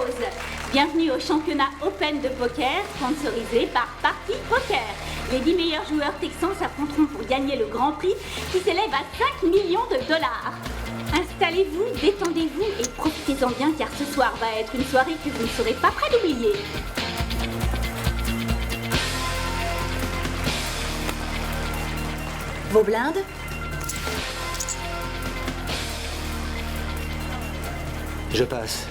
pause. Bienvenue au championnat Open de poker, sponsorisé par Party Poker. Les 10 meilleurs joueurs texans s'affronteront pour gagner le grand prix qui s'élève à 5 millions de dollars. Installez-vous, détendez-vous et profitez-en bien car ce soir va être une soirée que vous ne serez pas prêt d'oublier. Vos blindes? Je passe.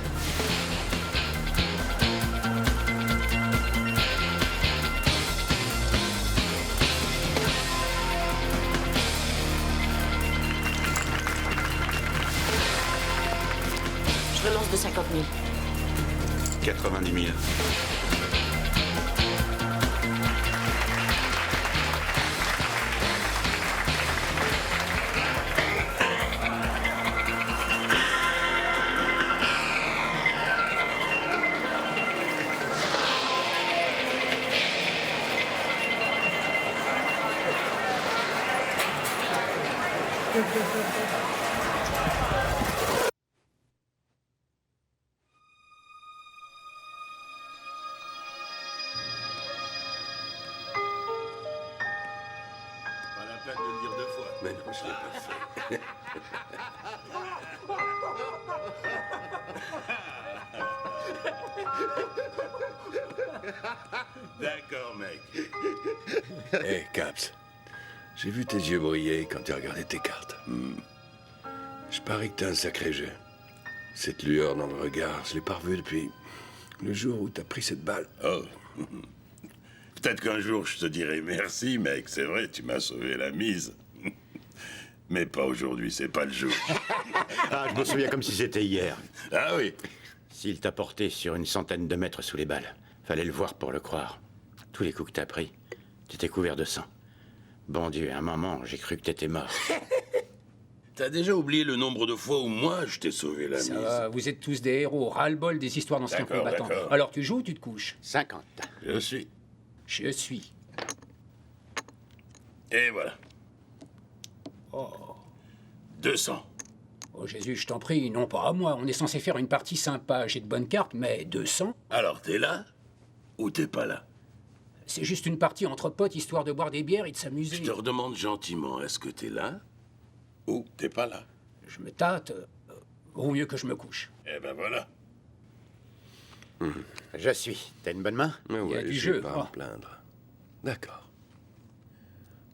Je relance de 50 000. 90 000. Pas la peine de le dire deux fois. Mais non, je l'ai pas fait. D'accord, mec. Hé, Caps. J'ai vu tes yeux briller quand tu regardais tes cartes. Je parie que t'as un sacré jeu. Cette lueur dans le regard, je l'ai pas revue depuis le jour où t'as pris cette balle. Oh. Peut-être qu'un jour je te dirai merci, mec. C'est vrai, tu m'as sauvé la mise. Mais pas aujourd'hui, c'est pas le jour. Ah, je me souviens comme si c'était hier. Ah oui. S'il t'a porté sur une centaine de mètres sous les balles, fallait le voir pour le croire. Tous les coups que t'as pris, t'étais couvert de sang. Bon Dieu, à un moment, j'ai cru que t'étais mort. T'as déjà oublié le nombre de fois où moi je t'ai sauvé la mise. Ça va, vous êtes tous des héros, ras-le-bol des histoires d'anciens D'accord, combattants. d'accord. Alors tu joues ou tu te couches? 50. Je suis. Je suis. Et voilà. Oh. 200. Oh Jésus, je t'en prie, non pas à moi. On est censé faire une partie sympa. J'ai de bonnes cartes, mais 200? Alors t'es là ou t'es pas là? C'est juste une partie entre potes, histoire de boire des bières et de Je s'amuser. te redemande gentiment, est-ce que t'es là ou t'es pas là? Je me tâte. Vaut mieux que je me couche. Eh ben voilà. Je suis. T'as une bonne main? Mais Il y a ouais, du je vais jeu, pas oh. me plaindre. D'accord.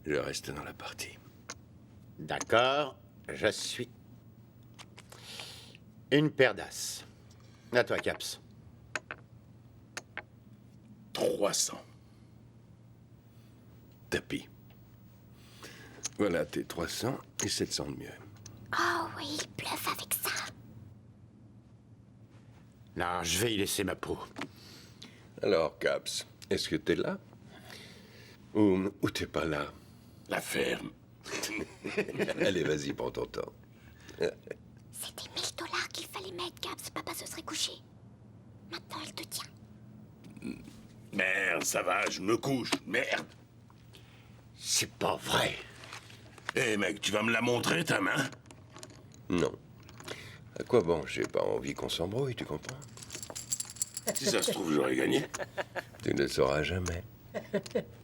Je reste dans la partie. D'accord, je suis. Une paire d'as. À toi, Caps. 300. Tapis. Voilà tes 300 et 700 de mieux. Oh oui, il bluffe avec ça. Non, je vais y laisser ma peau. Alors, Caps, est-ce que t'es là? Ou t'es pas là? La ferme. Allez, vas-y, prends ton temps. C'était 1000 dollars qu'il fallait mettre, Caps. Papa se serait couché. Maintenant, elle te tient. Merde, ça va, je me couche. Merde. C'est pas vrai. Eh mec, tu vas me la montrer, ta main? Non. À quoi bon? J'ai pas envie qu'on s'embrouille, tu comprends? Si ça se trouve, j'aurais gagné. Tu ne le sauras jamais.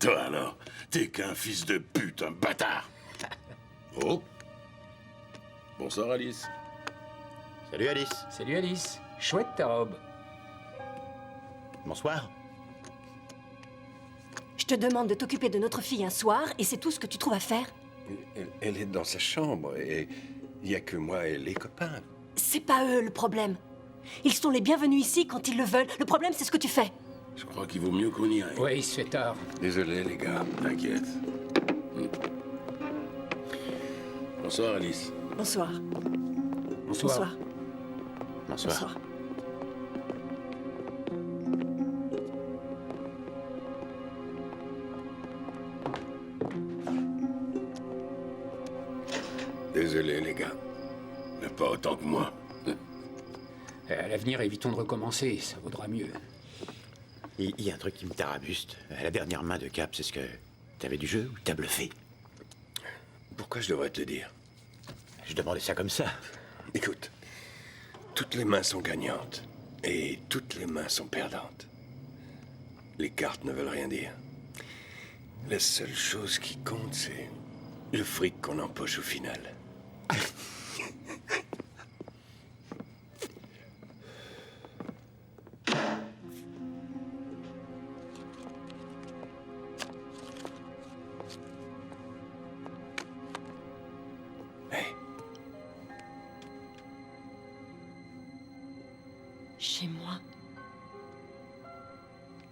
Toi alors, t'es qu'un fils de pute, un bâtard. Oh. Bonsoir Alice. Salut, Alice. Salut Alice. Chouette ta robe. Bonsoir. Je te demande de t'occuper de notre fille un soir et c'est tout ce que tu trouves à faire? Elle est dans sa chambre et il n'y a que moi et les copains. C'est pas eux le problème. Ils sont les bienvenus ici quand ils le veulent. Le problème, c'est ce que tu fais. Je crois qu'il vaut mieux qu'on y aille. Ouais, il se fait tard. Désolé, les gars. T'inquiète. Bonsoir Alice. Bonsoir. Bonsoir. Bonsoir. Désolé, les gars. Mais pas autant que moi. À l'avenir, évitons de recommencer, ça vaudra mieux. Il y a un truc qui me tarabuste. À la dernière main de Cap, c'est ce que... T'avais du jeu ou t'as bluffé? Pourquoi je devrais te le dire? Je demandais ça comme ça. Écoute, toutes les mains sont gagnantes. Et toutes les mains sont perdantes. Les cartes ne veulent rien dire. La seule chose qui compte, c'est le fric qu'on empoche au final. Chez moi,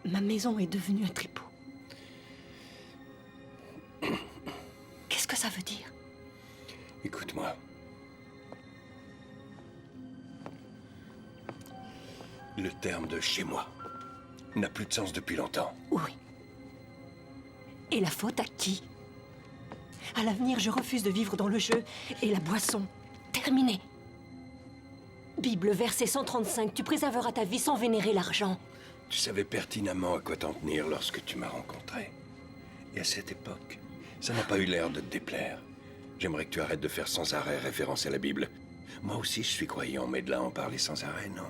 ma maison est devenue un tripot. Qu'est-ce que ça veut dire? Écoute-moi. Le terme de « chez moi » n'a plus de sens depuis longtemps. Oui. Et la faute à qui? À l'avenir, je refuse de vivre dans le jeu et la boisson. Terminé. Bible, verset 135, tu préserveras ta vie sans vénérer l'argent. Tu savais pertinemment à quoi t'en tenir lorsque tu m'as rencontré. Et à cette époque, ça n'a pas eu l'air de te déplaire. J'aimerais que tu arrêtes de faire sans arrêt référence à la Bible. Moi aussi, je suis croyant, mais de là en parler sans arrêt, non.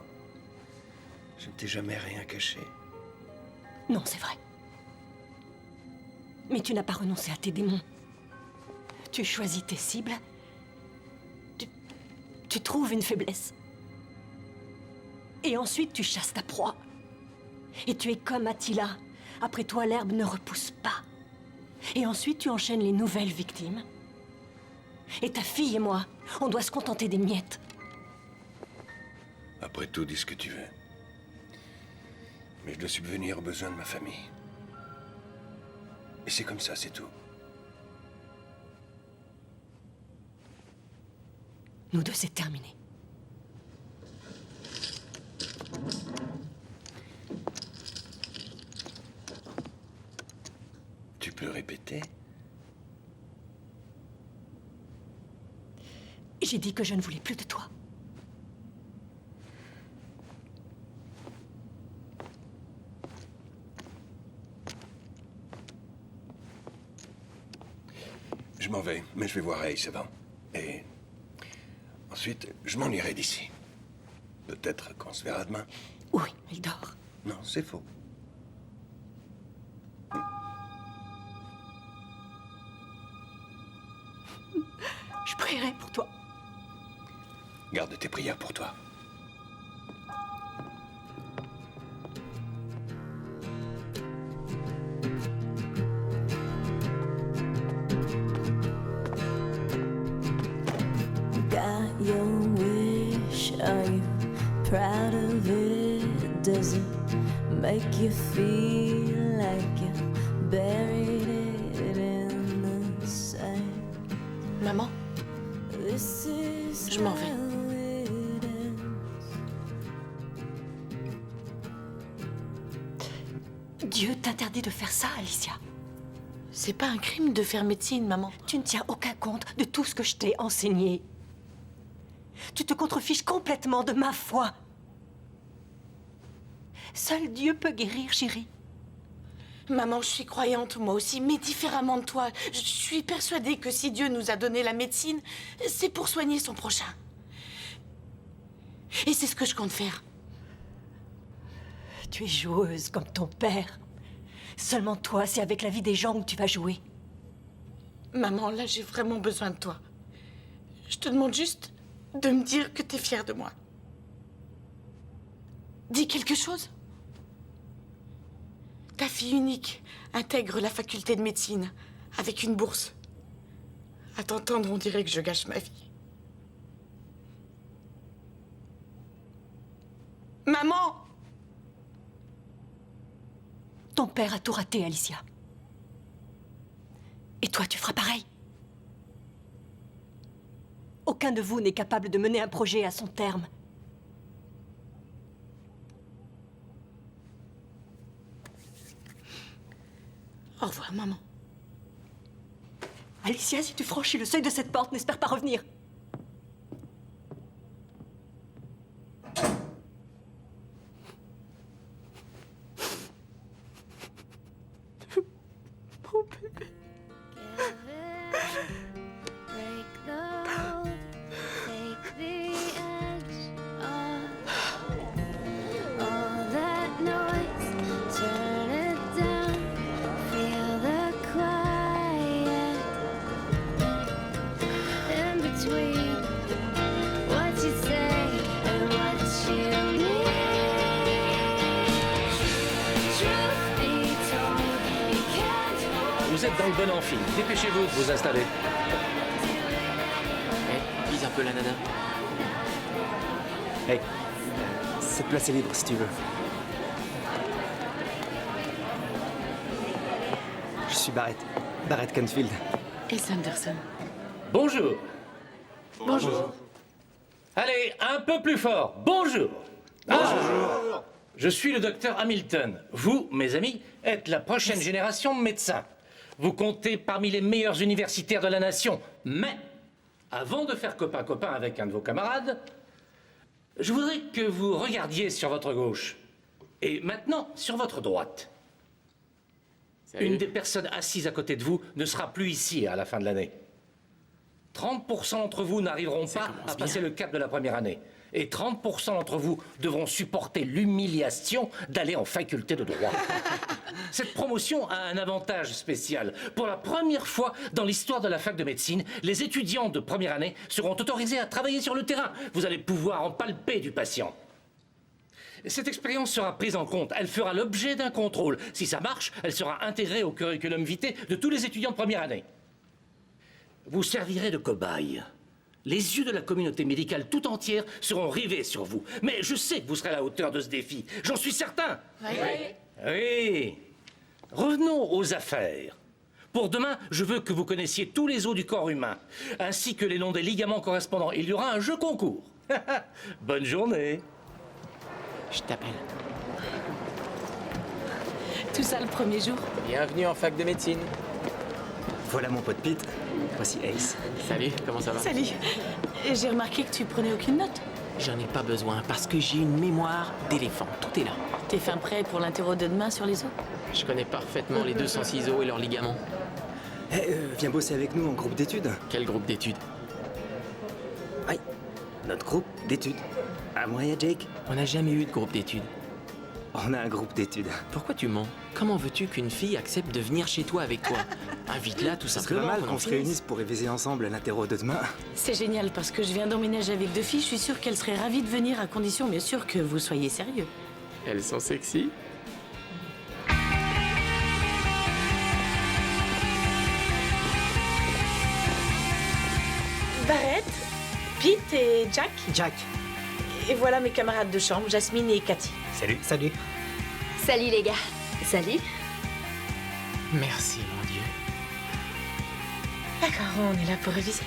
Je ne t'ai jamais rien caché. Non, c'est vrai. Mais tu n'as pas renoncé à tes démons. Tu choisis tes cibles. Tu trouves une faiblesse. Et ensuite, tu chasses ta proie. Et tu es comme Attila. Après toi, l'herbe ne repousse pas. Et ensuite, tu enchaînes les nouvelles victimes. Et ta fille et moi, on doit se contenter des miettes. Après tout, dis ce que tu veux. Mais je dois subvenir aux besoins de ma famille. Et c'est comme ça, c'est tout. Nous deux, c'est terminé. Tu peux répéter? J'ai dit que je ne voulais plus de toi. Je m'en vais, mais je vais voir Ace avant. Et ensuite, je m'en irai d'ici. Peut-être qu'on se verra demain. Oui, il dort. Non, c'est faux. Je prierai pour toi. Garde tes prières pour toi. Got your wish, are you proud of it? Does it make you feel like you buried it in the sand? Maman, This is je m'en vais. how it ends. Dieu t'interdit de faire ça, Alicia. C'est pas un crime de faire médecine, maman. Tu ne tiens aucun compte de tout ce que je t'ai enseigné. Tu te contrefiches complètement de ma foi. Seul Dieu peut guérir, chérie. Maman, je suis croyante, moi aussi, mais différemment de toi. Je suis persuadée que si Dieu nous a donné la médecine, c'est pour soigner son prochain. Et c'est ce que je compte faire. Tu es joueuse comme ton père. Seulement toi, c'est avec la vie des gens que tu vas jouer. Maman, là, j'ai vraiment besoin de toi. Je te demande juste de me dire que t'es fière de moi. Dis quelque chose. Ta fille unique intègre la faculté de médecine avec une bourse. À t'entendre, on dirait que je gâche ma vie. Maman! Ton père a tout raté, Alicia. Et toi, tu feras pareil. Aucun de vous n'est capable de mener un projet à son terme. Au revoir, maman. Alicia, si tu franchis le seuil de cette porte, n'espère pas revenir. Mon bébé. Break the hold, take the edge off. dans le bon amphi. Dépêchez-vous de vous installer. Vise un peu la nana. Hey, cette place est libre si tu veux. Je suis Barrett Canfield. Et Sanderson. Bonjour. Bonjour. Allez, un peu plus fort. Bonjour. Bonjour. Je suis le docteur Hamilton. Vous, mes amis, êtes la prochaine génération de médecins. Vous comptez parmi les meilleurs universitaires de la nation. Mais, avant de faire copain-copain avec un de vos camarades, je voudrais que vous regardiez sur votre gauche. Et maintenant, sur votre droite. Salut. Une des personnes assises à côté de vous ne sera plus ici à la fin de l'année. 30% d'entre vous n'arriveront pas à passer le cap de la première année. Et 30% d'entre vous devront supporter l'humiliation d'aller en faculté de droit. Cette promotion a un avantage spécial. Pour la première fois dans l'histoire de la fac de médecine, les étudiants de première année seront autorisés à travailler sur le terrain. Vous allez pouvoir en palper du patient. Cette expérience sera prise en compte. Elle fera l'objet d'un contrôle. Si ça marche, elle sera intégrée au curriculum vitae de tous les étudiants de première année. Vous servirez de cobaye. Les yeux de la communauté médicale tout entière seront rivés sur vous. Mais je sais que vous serez à la hauteur de ce défi. J'en suis certain. Oui. Revenons aux affaires. Pour demain, je veux que vous connaissiez tous les os du corps humain, ainsi que les noms des ligaments correspondants. Il y aura un jeu concours. Bonne journée. Je t'appelle. Tout ça le premier jour. Bienvenue en fac de médecine. Voilà mon pote Pete. Voici Ace. Salut, comment ça va? Salut. J'ai remarqué que tu prenais aucune note. J'en ai pas besoin parce que j'ai une mémoire d'éléphant. Tout est là. T'es fin prêt pour l'interro de demain sur les os? Je connais parfaitement les 206 os et leurs ligaments. Viens bosser avec nous en groupe d'études. Quel groupe d'études? Oui, notre groupe d'études. À moi et à Jake. On n'a jamais eu de groupe d'études. On a un groupe d'études. Pourquoi tu mens? Comment veux-tu qu'une fille accepte de venir chez toi avec toi? Invite-la tout Ça serait simplement. pas mal qu'on se réunisse pour réviser ensemble l'interro de demain. C'est génial parce que je viens d'emménager avec 2 filles. Je suis sûre qu'elles seraient ravies de venir à condition bien sûr que vous soyez sérieux. Elles sont sexy. Barrett, Pete et Jack. Jack. Et voilà mes camarades de chambre, Jasmine et Cathy. Salut. Salut. Salut les gars. Salut. Merci, mon Dieu. D'accord, on est là pour réviser.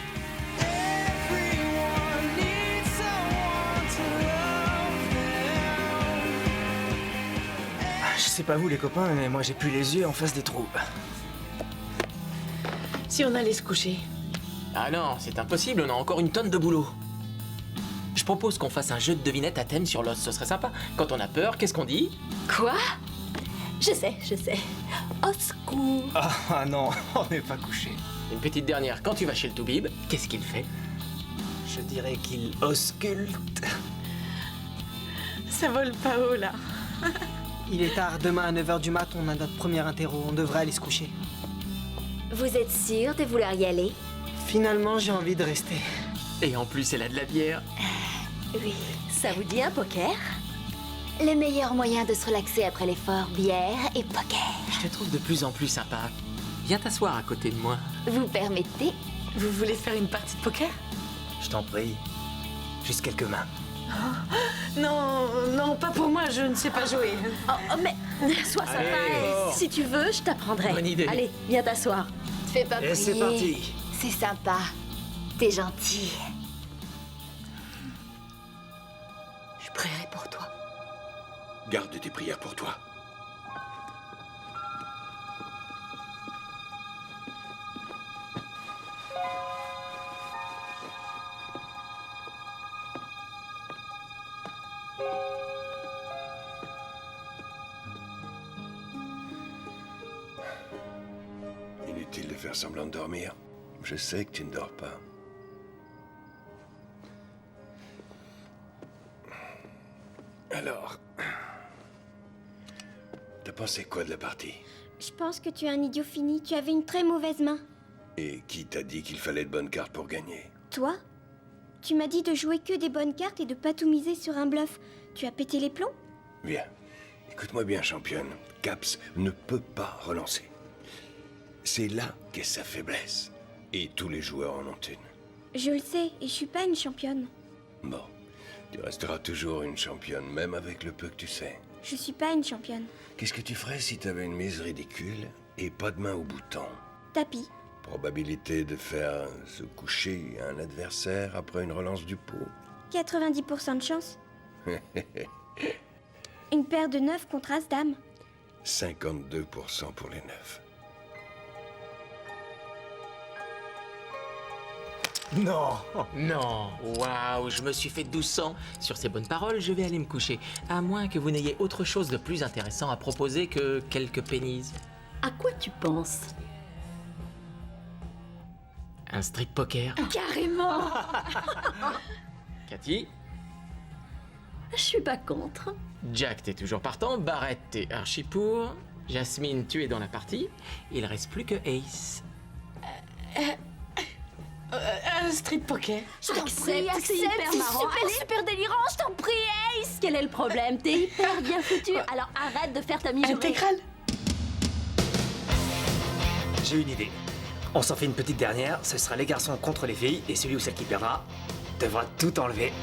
Je sais pas vous les copains, mais moi j'ai plus les yeux en face des trous. Si on allait se coucher. Ah non, c'est impossible, on a encore une tonne de boulot. Je propose qu'on fasse un jeu de devinettes à thème sur l'os, ce serait sympa. Quand on a peur, qu'est-ce qu'on dit? Quoi? Je sais. Au secours. Ah non, on n'est pas couché. Une petite dernière, quand tu vas chez le Toubib, qu'est-ce qu'il fait? Je dirais qu'il ausculte. Ça vole pas haut là. Il est tard, demain à 9h du mat, on a notre première interro, on devrait aller se coucher. Vous êtes sûr de vouloir y aller? Finalement, j'ai envie de rester. Et en plus, elle a de la bière. Oui. Ça vous dit un poker? Le meilleur moyen de se relaxer après l'effort, bière et poker. Je te trouve de plus en plus sympa. Viens t'asseoir à côté de moi. Vous permettez? Vous voulez faire une partie de poker? Je t'en prie. Juste quelques mains. Non, non, pas pour moi, je ne sais pas jouer. Oh, mais sois sympa. Allez. Si tu veux, je t'apprendrai. Bonne idée. Allez, viens t'asseoir. Te fais pas prier. Et c'est parti. C'est sympa. T'es gentil. Je prierai pour toi. Garde tes prières pour toi. Inutile de faire semblant de dormir. Je sais que tu ne dors pas. Alors, t'as pensé quoi de la partie? Je pense que tu es un idiot fini. Tu avais une très mauvaise main. Et qui t'a dit qu'il fallait de bonnes cartes pour gagner? Toi? Tu m'as dit de jouer que des bonnes cartes et de pas tout miser sur un bluff. Tu as pété les plombs? Bien. Écoute-moi bien, championne. Caps ne peut pas relancer. C'est là qu'est sa faiblesse. Et tous les joueurs en ont une. Je le sais, et je suis pas une championne. Bon, tu resteras toujours une championne, même avec le peu que tu sais. Je suis pas une championne. Qu'est-ce que tu ferais si t'avais une mise ridicule et pas de main au bouton? Tapis. Probabilité de faire se coucher un adversaire après une relance du pot. 90% de chance. Une paire de 9 contre As-Dame. 52% pour les 9. Non. Non. Waouh, je me suis fait 1200. Sur ces bonnes paroles, je vais aller me coucher. À moins que vous n'ayez autre chose de plus intéressant à proposer que quelques pennies. À quoi tu penses? Un strip poker. Carrément. Cathy? Je suis pas contre. Jack, t'es toujours partant. Barrett, t'es archi pour. Jasmine, tu es dans la partie. Il reste plus que Ace. Un street poker. Je t'en prie, c'est hyper marrant. super délirant, je t'en prie, Ace. Quel est le problème? T'es hyper bien foutu. Alors arrête de faire ta mijaurée. Intégrale. J'ai une idée. On s'en fait une petite dernière, ce sera les garçons contre les filles, et celui ou celle qui perdra devra tout enlever.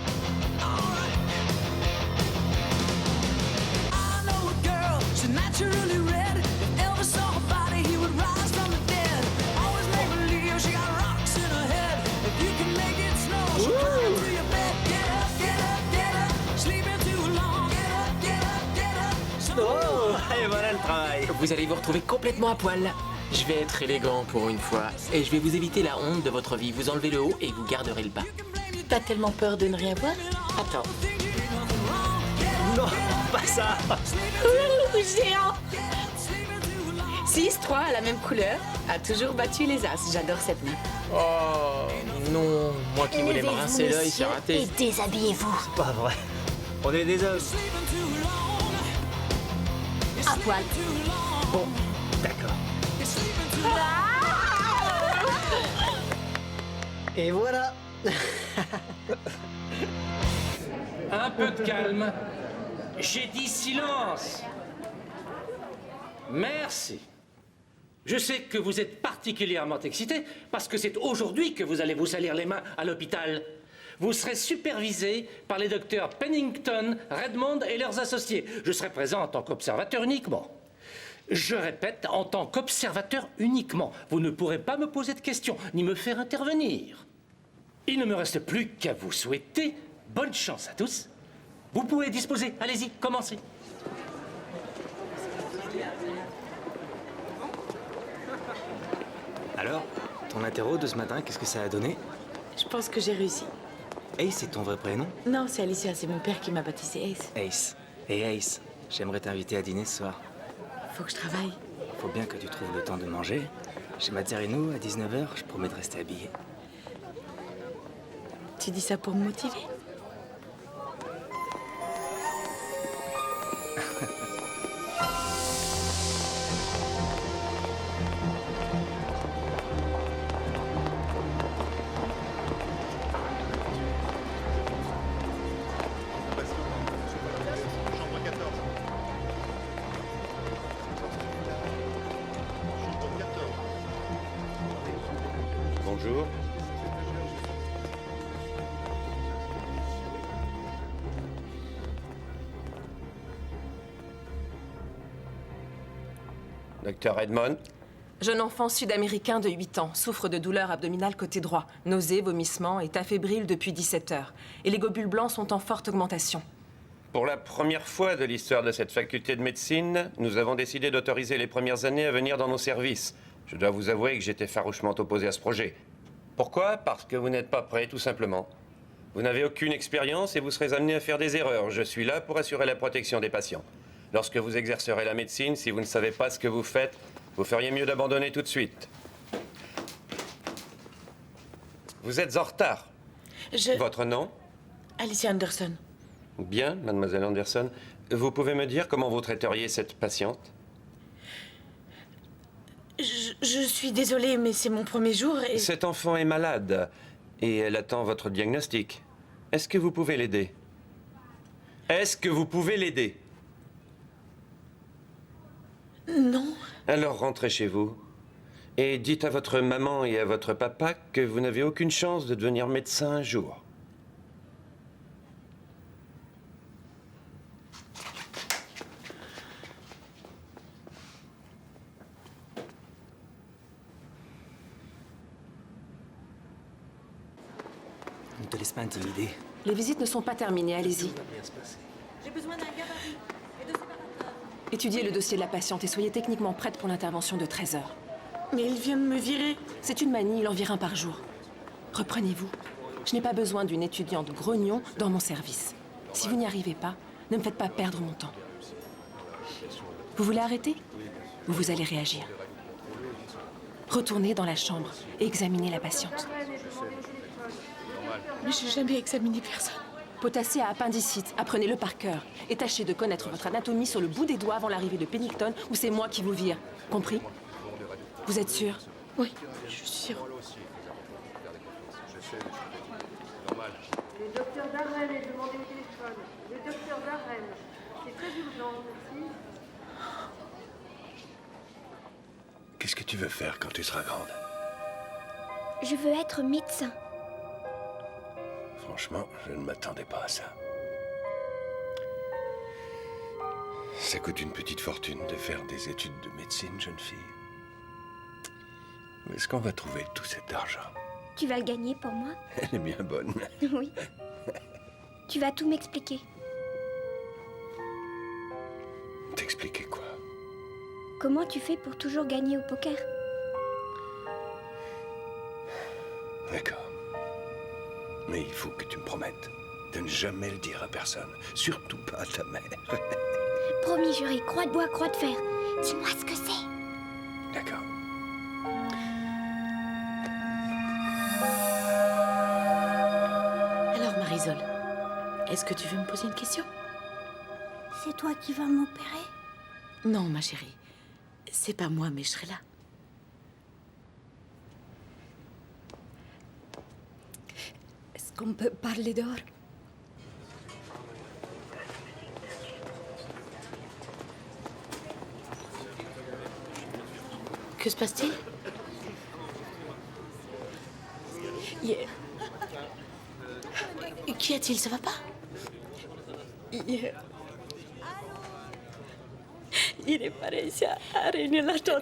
Oh, et voilà le travail. Vous allez vous retrouver complètement à poil. Je vais être élégant pour une fois, et je vais vous éviter la honte de votre vie. Vous enlevez le haut et vous garderez le bas. T'as tellement peur de ne rien voir? Attends. Non, pas ça. Ouh, géant. 6-3 à la même couleur a toujours battu les As. J'adore cette main. Oh non, moi qui voulais me rincer l'œil, c'est raté. Et déshabillez-vous. C'est pas vrai. On est des hommes. À poil. Bon, d'accord. Et voilà. Un peu de calme. J'ai dit silence. Merci. Je sais que vous êtes particulièrement excité parce que c'est aujourd'hui que vous allez vous salir les mains à l'hôpital. Vous serez supervisé par les docteurs Pennington, Redmond et leurs associés. Je serai présent en tant qu'observateur uniquement. Je répète, en tant qu'observateur uniquement. Vous ne pourrez pas me poser de questions, ni me faire intervenir. Il ne me reste plus qu'à vous souhaiter bonne chance à tous. Vous pouvez disposer. Allez-y, commencez. Alors, ton interro de ce matin, qu'est-ce que ça a donné? Je pense que j'ai réussi. Ace, c'est ton vrai prénom? Non, c'est Alicia, c'est mon père qui m'a baptisé Ace. Ace. Et Ace, j'aimerais t'inviter à dîner ce soir. Faut que je travaille. Faut bien que tu trouves le temps de manger. Chez Mazzarino, à 19h, je promets de rester habillé. Tu dis ça pour me motiver? Bonjour. Docteur Edmond. Jeune enfant sud-américain de 8 ans, souffre de douleurs abdominales côté droit, nausées, vomissements, est fébrile depuis 17 heures. Et les globules blancs sont en forte augmentation. Pour la première fois de l'histoire de cette faculté de médecine, nous avons décidé d'autoriser les premières années à venir dans nos services. Je dois vous avouer que j'étais farouchement opposé à ce projet. Pourquoi? Parce que vous n'êtes pas prêt, tout simplement. Vous n'avez aucune expérience et vous serez amené à faire des erreurs. Je suis là pour assurer la protection des patients. Lorsque vous exercerez la médecine, si vous ne savez pas ce que vous faites, vous feriez mieux d'abandonner tout de suite. Vous êtes en retard. Votre nom? Alicia Anderson. Bien, mademoiselle Anderson. Vous pouvez me dire comment vous traiteriez cette patiente? Je suis désolée, mais c'est mon premier jour et... Cet enfant est malade et elle attend votre diagnostic. Est-ce que vous pouvez l'aider? Est-ce que vous pouvez l'aider? Non. Alors rentrez chez vous. Et dites à votre maman et à votre papa que vous n'avez aucune chance de devenir médecin un jour. Ne te laisse pas intimider. Les visites ne sont pas terminées, allez-y. Tout va bien se passer. J'ai besoin d'un gabarit et de séparateurs. Étudiez le dossier de la patiente et soyez techniquement prête pour l'intervention de 13 heures. Mais il vient de me virer. C'est une manie, il en vire un par jour. Reprenez-vous. Je n'ai pas besoin d'une étudiante grognon dans mon service. Si vous n'y arrivez pas, ne me faites pas perdre mon temps. Vous voulez arrêter? Ou vous allez réagir? Retournez dans la chambre et examinez la patiente. Mais j'ai jamais examiné personne. Potassé à appendicite, apprenez-le par cœur. Et tâchez de connaître votre anatomie sur le bout des doigts avant l'arrivée de Pennington, ou c'est moi qui vous vire. Compris? Vous êtes sûr? Oui, je suis sûre. Le docteur Darren est demandé au téléphone. Le docteur Darren. C'est très urgent, merci. Qu'est-ce que tu veux faire quand tu seras grande? Je veux être médecin. Franchement, je ne m'attendais pas à ça. Ça coûte une petite fortune de faire des études de médecine, jeune fille. Où est-ce qu'on va trouver tout cet argent? Tu vas le gagner pour moi? Elle est bien bonne. Oui. Tu vas tout m'expliquer. T'expliquer quoi? Comment tu fais pour toujours gagner au poker? D'accord. Mais il faut que tu me promettes de ne jamais le dire à personne. Surtout pas à ta mère. Promis juré, croix de bois, croix de fer. Dis-moi ce que c'est. D'accord. Alors, Marisol, est-ce que tu veux me poser une question? C'est toi qui vas m'opérer? Non, ma chérie. C'est pas moi, mais je serai là. Est-ce qu'on peut parler dehors? Que se passe-t-il? Qu'y a-t-il? Ça va pas?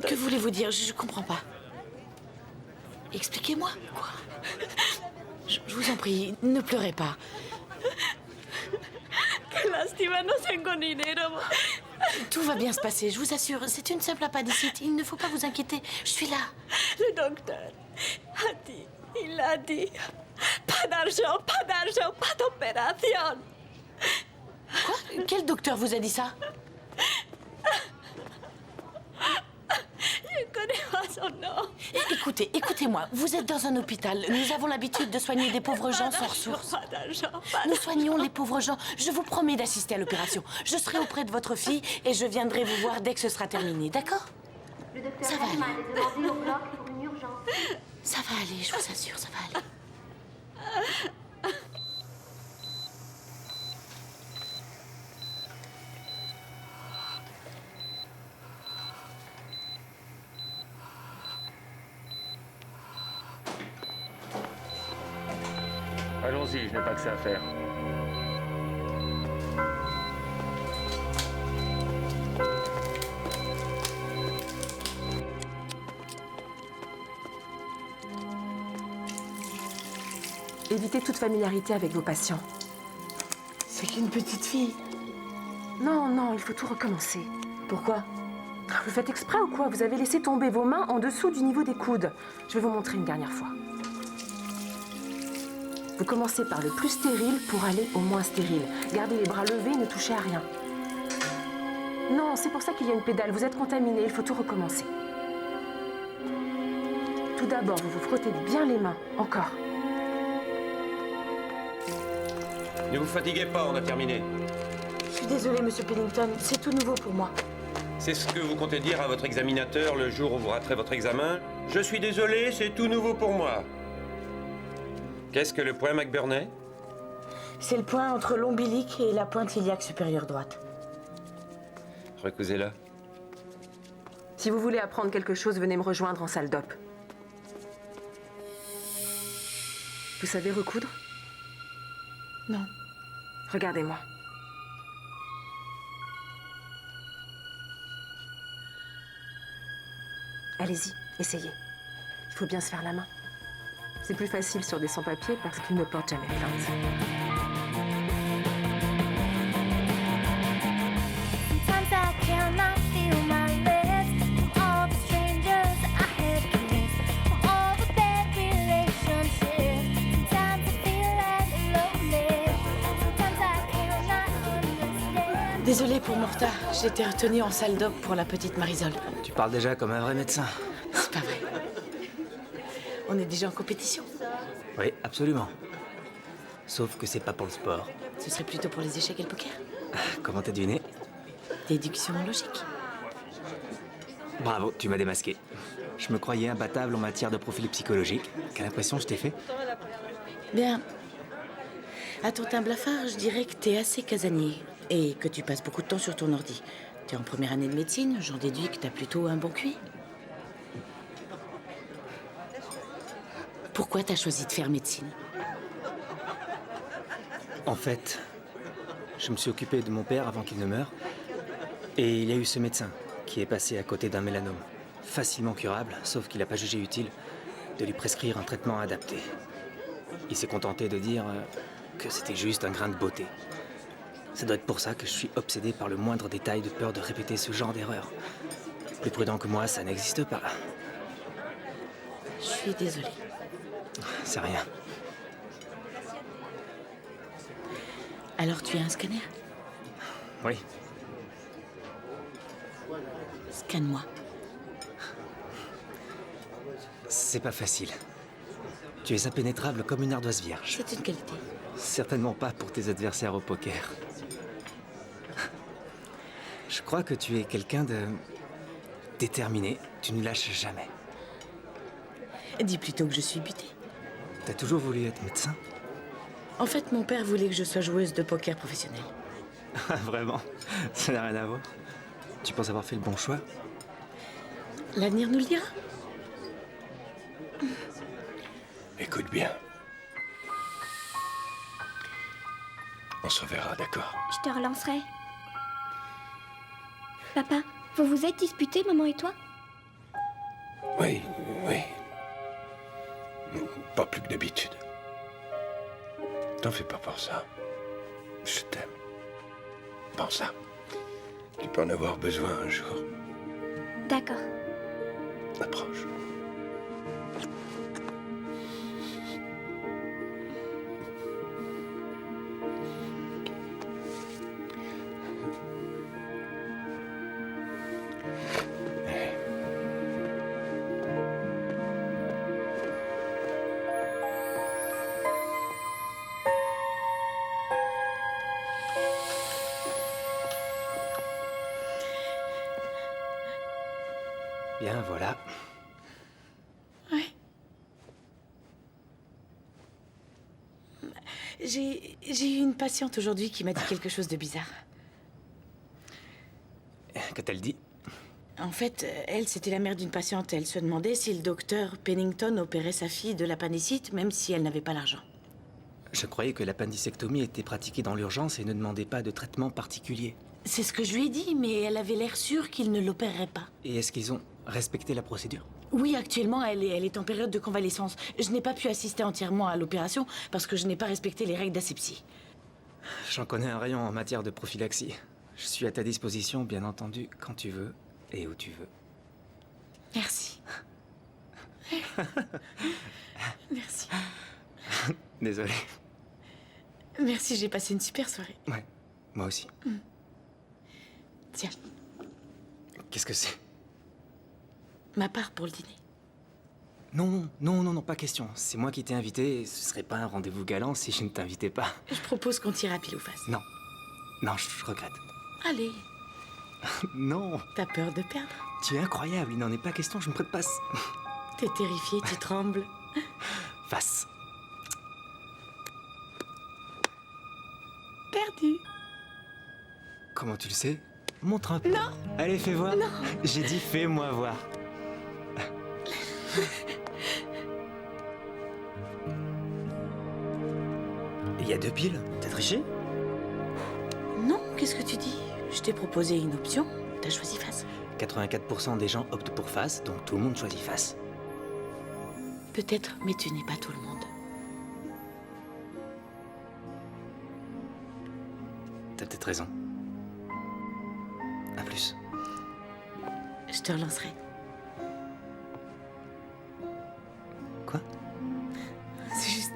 Que voulez-vous dire? Je comprends pas. Expliquez-moi. Quoi? Je vous en prie, ne pleurez pas. Tout va bien se passer, je vous assure. C'est une simple appendicite. Il ne faut pas vous inquiéter. Je suis là. Le docteur il a dit pas d'argent, pas d'opération. Quoi? Quel docteur vous a dit ça? Je connais pas son nom. Écoutez, écoutez-moi. Vous êtes dans un hôpital. Nous avons l'habitude de soigner des pauvres gens sans ressources. Pas d'argent, Nous soignons les pauvres gens. Je vous promets d'assister à l'opération. Je serai auprès de votre fille et je viendrai vous voir dès que ce sera terminé, d'accord? Le docteur Ça va Bergman aller. est demandé au bloc pour une urgence. Ça va aller, je vous assure, ça va aller. Allons-y, je n'ai pas que ça à faire. Évitez toute familiarité avec vos patients. C'est qu'une petite fille. Non, non, il faut tout recommencer. Pourquoi? Vous faites exprès ou quoi? Vous avez laissé tomber vos mains en dessous du niveau des coudes. Je vais vous montrer une dernière fois. Vous commencez par le plus stérile pour aller au moins stérile. Gardez les bras levés, ne touchez à rien. Non, c'est pour ça qu'il y a une pédale. Vous êtes contaminé, il faut tout recommencer. Tout d'abord, vous vous frottez bien les mains. Encore. Ne vous fatiguez pas, on a terminé. Je suis désolée, monsieur Pennington. C'est tout nouveau pour moi. C'est ce que vous comptez dire à votre examinateur le jour où vous raterez votre examen? Je suis désolé, c'est tout nouveau pour moi. Qu'est-ce que le point McBurney? C'est le point entre l'ombilic et la pointe iliaque supérieure droite. Recousez-la. Si vous voulez apprendre quelque chose, venez me rejoindre en salle d'op. Vous savez recoudre? Non. Regardez-moi. Allez-y, essayez. Il faut bien se faire la main. C'est plus facile sur des sans-papiers parce qu'ils ne portent jamais plainte. Sometimes I cannot feel my lips from all the strangers I have kissed, from all the bad relationships. Sometimes I feel like lonely. Sometimes I cannot understand. Désolée pour mon retard. J'étais retenue en salle d'op pour la petite Marisol. Tu parles déjà comme un vrai médecin. C'est pas vrai. On est déjà en compétition. Oui, absolument. Sauf que c'est pas pour le sport. Ce serait plutôt pour les échecs et le poker. Comment t'as deviné? Déduction logique. Bravo, tu m'as démasqué. Je me croyais imbattable en matière de profil psychologique. Quelle impression je t'ai fait? Bien. À ton teint blafard, je dirais que t'es assez casanier. Et que tu passes beaucoup de temps sur ton ordi. T'es en première année de médecine, j'en déduis que t'as plutôt un bon QI. Pourquoi t'as choisi de faire médecine? En fait, je me suis occupé de mon père avant qu'il ne meure. Et il y a eu ce médecin qui est passé à côté d'un mélanome. Facilement curable, sauf qu'il n'a pas jugé utile de lui prescrire un traitement adapté. Il s'est contenté de dire que c'était juste un grain de beauté. Ça doit être pour ça que je suis obsédé par le moindre détail de peur de répéter ce genre d'erreur. Plus prudent que moi, ça n'existe pas. Je suis désolée. C'est rien. Alors tu as un scanner? Oui. Scanne-moi. C'est pas facile. Tu es impénétrable comme une ardoise vierge. C'est une qualité. Certainement pas pour tes adversaires au poker. Je crois que tu es quelqu'un de déterminé. Tu ne lâches jamais. Dis plutôt que je suis butée. T'as toujours voulu être médecin? En fait, mon père voulait que je sois joueuse de poker professionnelle. Vraiment? Ça n'a rien à voir. Tu penses avoir fait le bon choix? L'avenir nous le dira. Écoute bien. On se verra, d'accord? Je te relancerai. Papa, vous vous êtes disputés, maman et toi? Oui, oui. Pas plus que d'habitude. T'en fais pas pour ça. Je t'aime. Pense ça. Tu peux en avoir besoin un jour. D'accord. Approche. Bien, voilà. Ouais. J'ai eu une patiente aujourd'hui qui m'a dit quelque chose de bizarre. Qu'a-t-elle dit? En fait, elle, c'était la mère d'une patiente. Elle se demandait si le docteur Pennington opérait sa fille de l'appendicite, même si elle n'avait pas l'argent. Je croyais que l'appendicectomie était pratiquée dans l'urgence et ne demandait pas de traitement particulier. C'est ce que je lui ai dit, mais elle avait l'air sûre qu'il ne l'opérerait pas. Et est-ce qu'ils ont respecté la procédure? Oui, actuellement, elle est en période de convalescence. Je n'ai pas pu assister entièrement à l'opération parce que je n'ai pas respecté les règles d'asepsie. J'en connais un rayon en matière de prophylaxie. Je suis à ta disposition, bien entendu, quand tu veux et où tu veux. Merci. Merci. Désolé. Merci, j'ai passé une super soirée. Ouais, moi aussi. Tiens, Qu'est-ce que c'est? ma part pour le dîner. Non, pas question. C'est moi qui t'ai invité et ce serait pas un rendez-vous galant si je ne t'invitais pas. Je propose qu'on tire à pile ou face. Non, je regrette. Allez, Non, t'as peur de perdre? tu es incroyable, il n'en est pas question, je me prête pas. T'es terrifié, tu trembles. Face. Perdu. Comment tu le sais? montre un peu. Non. Allez, fais voir. Non. J'ai dit fais-moi voir. Il y a 2 piles. T'as triché? Non, qu'est-ce que tu dis? Je t'ai proposé une option, t'as choisi face. 84% des gens optent pour face, donc tout le monde choisit face. Peut-être, mais tu n'es pas tout le monde. T'as peut-être raison. À plus. Je te relancerai. Quoi? C'est juste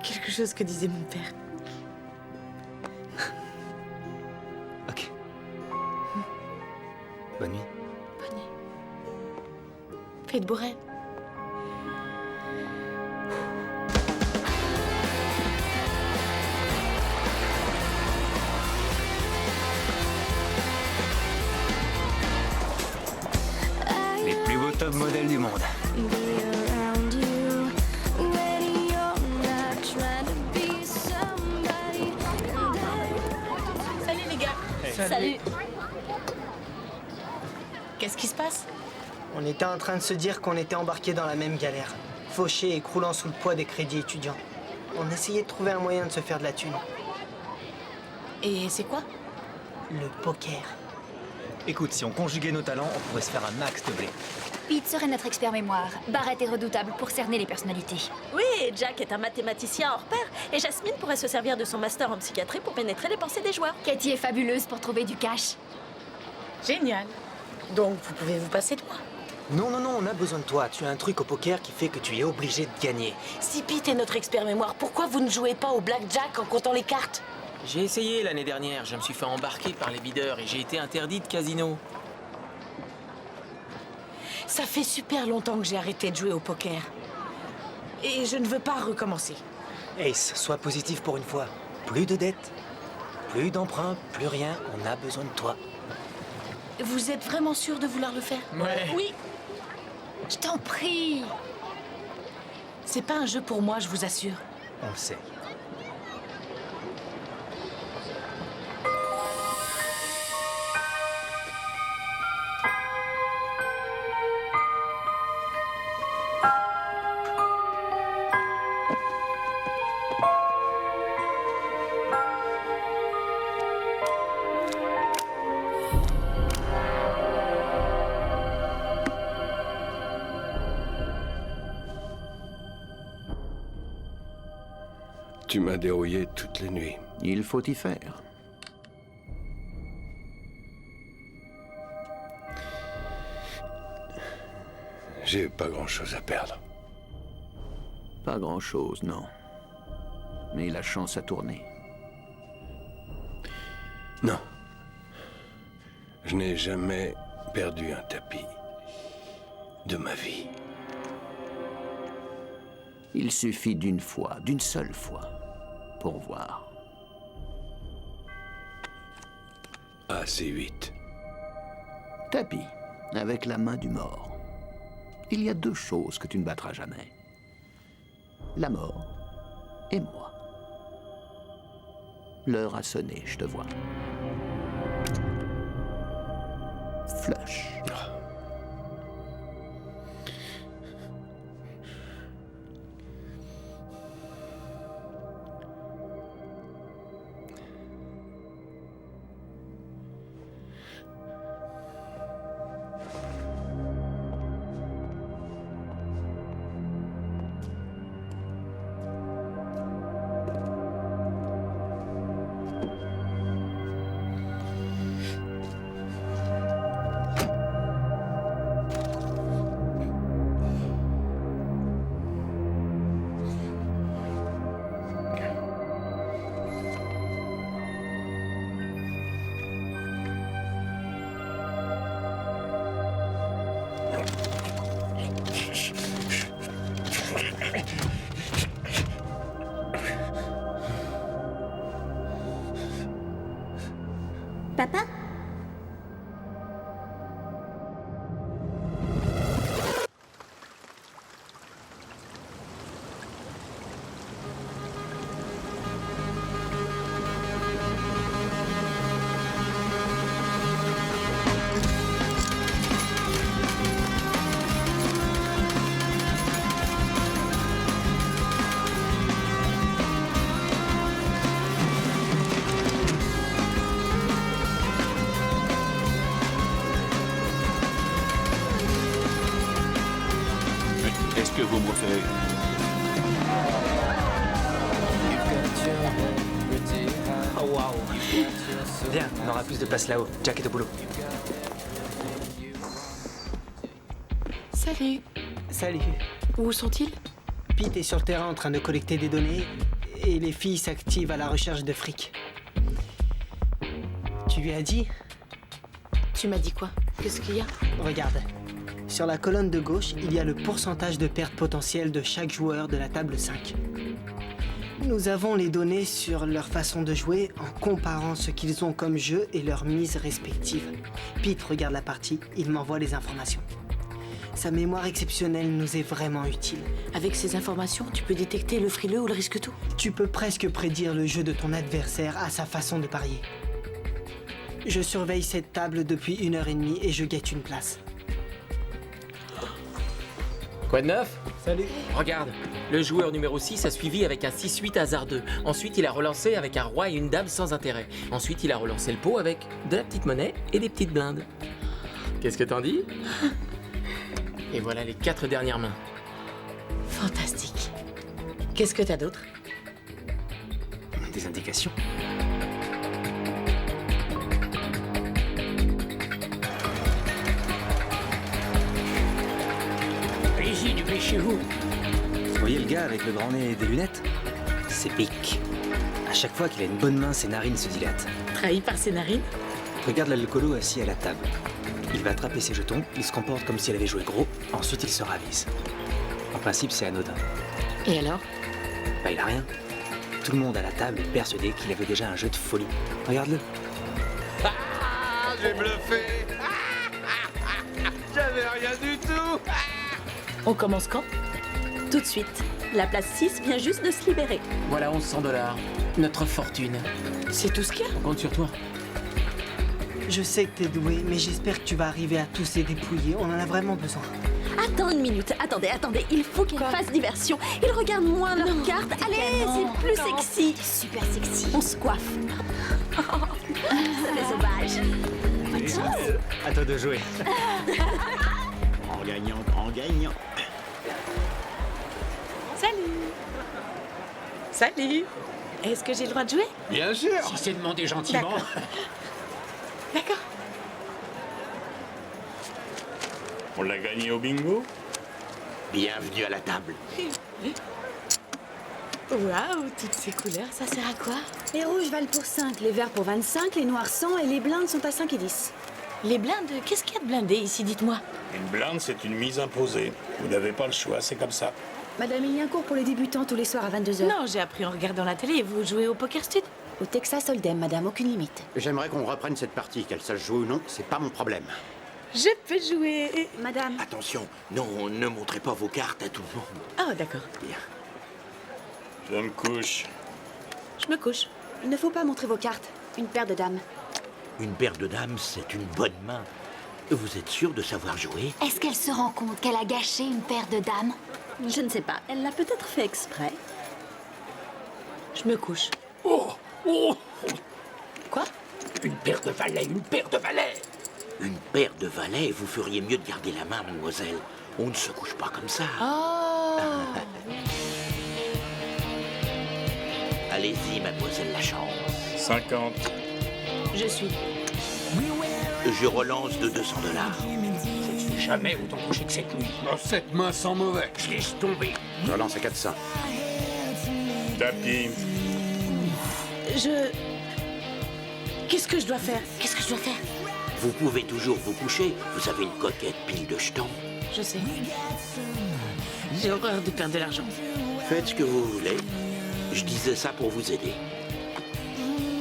quelque chose que disait mon père. Ok. Bonne nuit. Bonne nuit. Fais de beaux rêves. Les plus beaux top modèles du monde. Salut les gars. Salut. Qu'est-ce qui se passe? On était en train de se dire qu'on était embarqués dans la même galère. Fauchés et croulant sous le poids des crédits étudiants. On essayait de trouver un moyen de se faire de la thune. Et c'est quoi? Le poker. Écoute, si on conjuguait nos talents, on pourrait se faire un max de blé. Pete serait notre expert mémoire. Barrett est redoutable pour cerner les personnalités. Oui, et Jack est un mathématicien hors pair. Et Jasmine pourrait se servir de son master en psychiatrie pour pénétrer les pensées des joueurs. Katie est fabuleuse pour trouver du cash. Génial. Donc vous pouvez vous passer de moi. Non, non, non, on a besoin de toi. Tu as un truc au poker qui fait que tu es obligé de gagner. Si Pete est notre expert mémoire, pourquoi vous ne jouez pas au blackjack en comptant les cartes? J'ai essayé l'année dernière, je me suis fait embarquer par les bideurs et j'ai été interdit de casino. Ça fait super longtemps que j'ai arrêté de jouer au poker. Et je ne veux pas recommencer. Ace, sois positif pour une fois. Plus de dettes, plus d'emprunts, plus rien. On a besoin de toi. Vous êtes vraiment sûr de vouloir le faire? Ouais. Oui. Je t'en prie. C'est pas un jeu pour moi, je vous assure. On le sait. Tu m'as dérouillé toutes les nuits. Il faut y faire. J'ai pas grand-chose à perdre. Pas grand-chose, non. Mais la chance a tourné. Non. Je n'ai jamais perdu un tapis de ma vie. Il suffit d'une fois, d'une seule fois, pour voir. Ah, c'est 8. Tapis, avec la main du mort. Il y a 2 choses que tu ne battras jamais. La mort et moi. L'heure a sonné, je te vois. Flush. que vous me refaites. Oh waouh. Bien, on aura plus de place là-haut. Jack est au boulot. Salut. Salut. Où sont-ils? Pete est sur le terrain en train de collecter des données et les filles s'activent à la recherche de fric. Tu lui as dit? Tu m'as dit quoi? Qu'est-ce qu'il y a? Regarde. Sur la colonne de gauche, il y a le pourcentage de perte potentielle de chaque joueur de la table 5. Nous avons les données sur leur façon de jouer en comparant ce qu'ils ont comme jeu et leurs mises respectives. Pete regarde la partie, il m'envoie les informations. Sa mémoire exceptionnelle nous est vraiment utile. Avec ces informations, tu peux détecter le frileux ou le risque tout? Tu peux presque prédire le jeu de ton adversaire à sa façon de parier. Je surveille cette table depuis 1h30 et je guette une place. Quoi de neuf? Salut. Regarde, le joueur numéro 6 a suivi avec un 6-8 hasard 2. Ensuite, il a relancé avec un roi et une dame sans intérêt. Ensuite, il a relancé le pot avec de la petite monnaie et des petites blindes. Qu'est-ce que t'en dis? Et voilà les 4 dernières mains. Fantastique. Qu'est-ce que t'as d'autre? Des indications. Allez-y, dépêchez-vous. Vous voyez le gars avec le grand nez et des lunettes? C'est Bic. À chaque fois qu'il a une bonne main, ses narines se dilatent. Trahi par ses narines? Regarde l'alcoolo assis à la table. Il va attraper ses jetons, il se comporte comme s'il avait joué gros, ensuite il se ravise. En principe, c'est anodin. Et alors? Bah, il a rien. Tout le monde à la table est persuadé qu'il avait déjà un jeu de folie. Regarde-le. Ah, j'ai bluffé. J'avais rien du tout. On commence quand? Tout de suite. La place 6 vient juste de se libérer. Voilà 1100 $. Notre fortune. C'est tout ce qu'il y a? On compte sur toi. Je sais que t'es doué, mais j'espère que tu vas arriver à tous les dépouiller. On en a vraiment besoin. Attends une minute, attendez. Il faut qu'ils fassent diversion. Ils regardent moins leurs cartes. Allez, c'est plus sexy. Super sexy. On se coiffe. C'est des sauvages. À toi de jouer. Grand gagnant, grand gagnant. Salut. Est-ce que j'ai le droit de jouer? Bien sûr. Si c'est demandé gentiment. D'accord. On l'a gagné au bingo? Bienvenue à la table. Waouh, toutes ces couleurs, ça sert à quoi? Les rouges valent pour 5, les verts pour 25, les noirs 100 et les blindes sont à 5 et 10. Les blindes, qu'est-ce qu'il y a de blindé ici, dites-moi? Une blinde, c'est une mise imposée. Vous n'avez pas le choix, c'est comme ça. Madame, il y a un cours pour les débutants tous les soirs à 22h. Non, j'ai appris en regardant la télé. Vous jouez au Poker Stud? Au Texas Hold'em, madame, aucune limite. J'aimerais qu'on reprenne cette partie, qu'elle sache jouer ou non, c'est pas mon problème. Je peux jouer. Madame. Attention, non, ne montrez pas vos cartes à tout le monde. Ah, d'accord. Bien. Je me couche. Je me couche. Il ne faut pas montrer vos cartes. Une paire de dames. Une paire de dames, c'est une bonne main. Vous êtes sûr de savoir jouer? Est-ce qu'elle se rend compte qu'elle a gâché une paire de dames? Je ne sais pas, elle l'a peut-être fait exprès. Je me couche. Oh, oh. Quoi? Une paire de valets, une paire de valets. Une paire de valets, vous feriez mieux de garder la main, mademoiselle. On ne se couche pas comme ça. Oh. Allez-y, mademoiselle la chance. 50. Je suis. Je relance de 200 $. Je ne suis jamais autant couché que cette nuit. Oh, cette main sans mauvais. Je laisse tomber. Je relance à 400. Tapis. Qu'est-ce que je dois faire? Qu'est-ce que je dois faire? Vous pouvez toujours vous coucher. Vous avez une coquette pile de jetons. Je sais. J'ai horreur de perdre de l'argent. Faites ce que vous voulez. Je disais ça pour vous aider.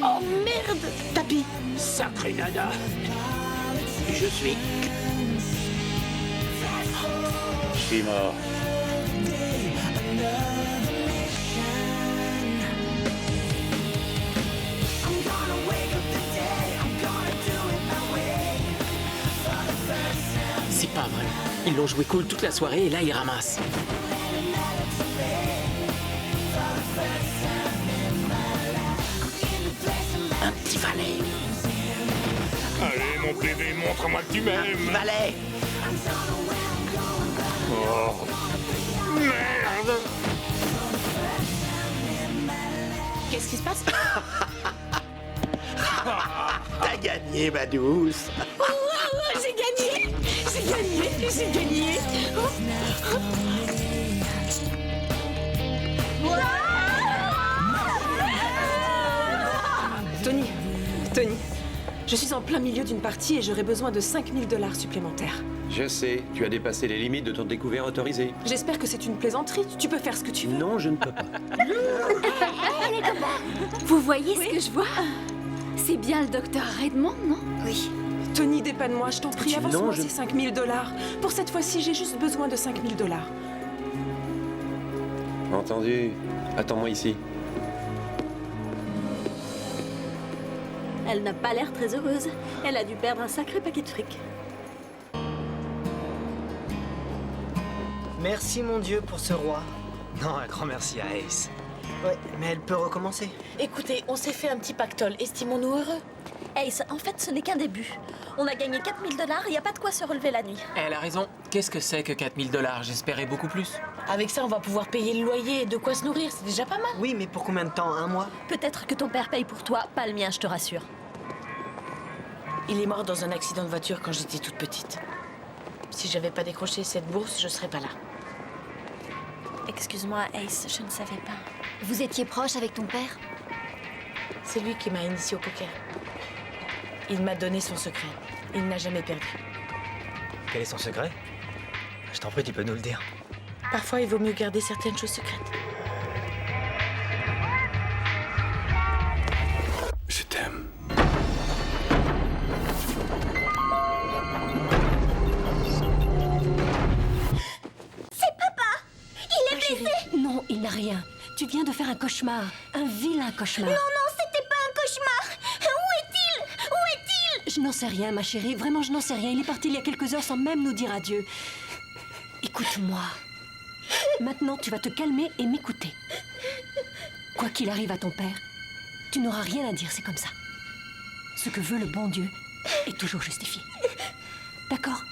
Oh merde! Tapis! Sacré nada. Je suis mort. C'est pas vrai. Ils l'ont joué cool toute la soirée et là ils ramassent. un petit valet. Allez, mon bébé, montre-moi que tu m'aimes. Valet. Oh. Merde! Qu'est-ce qui se passe? T'as gagné, ma douce! J'ai gagné! J'ai gagné! J'ai gagné! Tony, je suis en plein milieu d'une partie et j'aurais besoin de 5 000 $ supplémentaires. Je sais, tu as dépassé les limites de ton découvert autorisé. J'espère que c'est une plaisanterie. Tu peux faire ce que tu veux. Non, je ne peux pas. Les copains, vous voyez ce que je vois? C'est bien le docteur Redmond, non? Oui. Tony, dépanne-moi, je t'en prie, avance-moi ces 5 000 $. Pour cette fois-ci, j'ai juste besoin de 5 000 $. Entendu. Attends-moi ici. Elle n'a pas l'air très heureuse. Elle a dû perdre un sacré paquet de fric. Merci mon Dieu pour ce roi. Non, un grand merci à Ace. Ouais, mais elle peut recommencer. Écoutez, on s'est fait un petit pactole. Estimons-nous heureux. Ace, en fait, ce n'est qu'un début. On a gagné 4 000 $, il n'y a pas de quoi se relever la nuit. Elle a raison. Qu'est-ce que c'est que 4 000 $? J'espérais beaucoup plus. Avec ça, on va pouvoir payer le loyer et de quoi se nourrir. C'est déjà pas mal. Oui, mais pour combien de temps? Un mois? Peut-être que ton père paye pour toi, pas le mien, je te rassure. Il est mort dans un accident de voiture quand j'étais toute petite. Si j'avais pas décroché cette bourse, je serais pas là. Excuse-moi, Ace, je ne savais pas. Vous étiez proche avec ton père? C'est lui qui m'a initié au poker. Il m'a donné son secret. Il n'a jamais perdu. Quel est son secret? Je t'en prie, tu peux nous le dire. Parfois, il vaut mieux garder certaines choses secrètes. Je t'aime. C'est papa! Il est blessé! Non, il n'a rien. Tu viens de faire un cauchemar. Un vilain cauchemar. Non, c'était pas un cauchemar! Où est-il? Où est-il? Je n'en sais rien, ma chérie. Vraiment, je n'en sais rien. Il est parti il y a quelques heures sans même nous dire adieu. Écoute-moi. Maintenant, tu vas te calmer et m'écouter. Quoi qu'il arrive à ton père, tu n'auras rien à dire, c'est comme ça. Ce que veut le bon Dieu est toujours justifié. D'accord?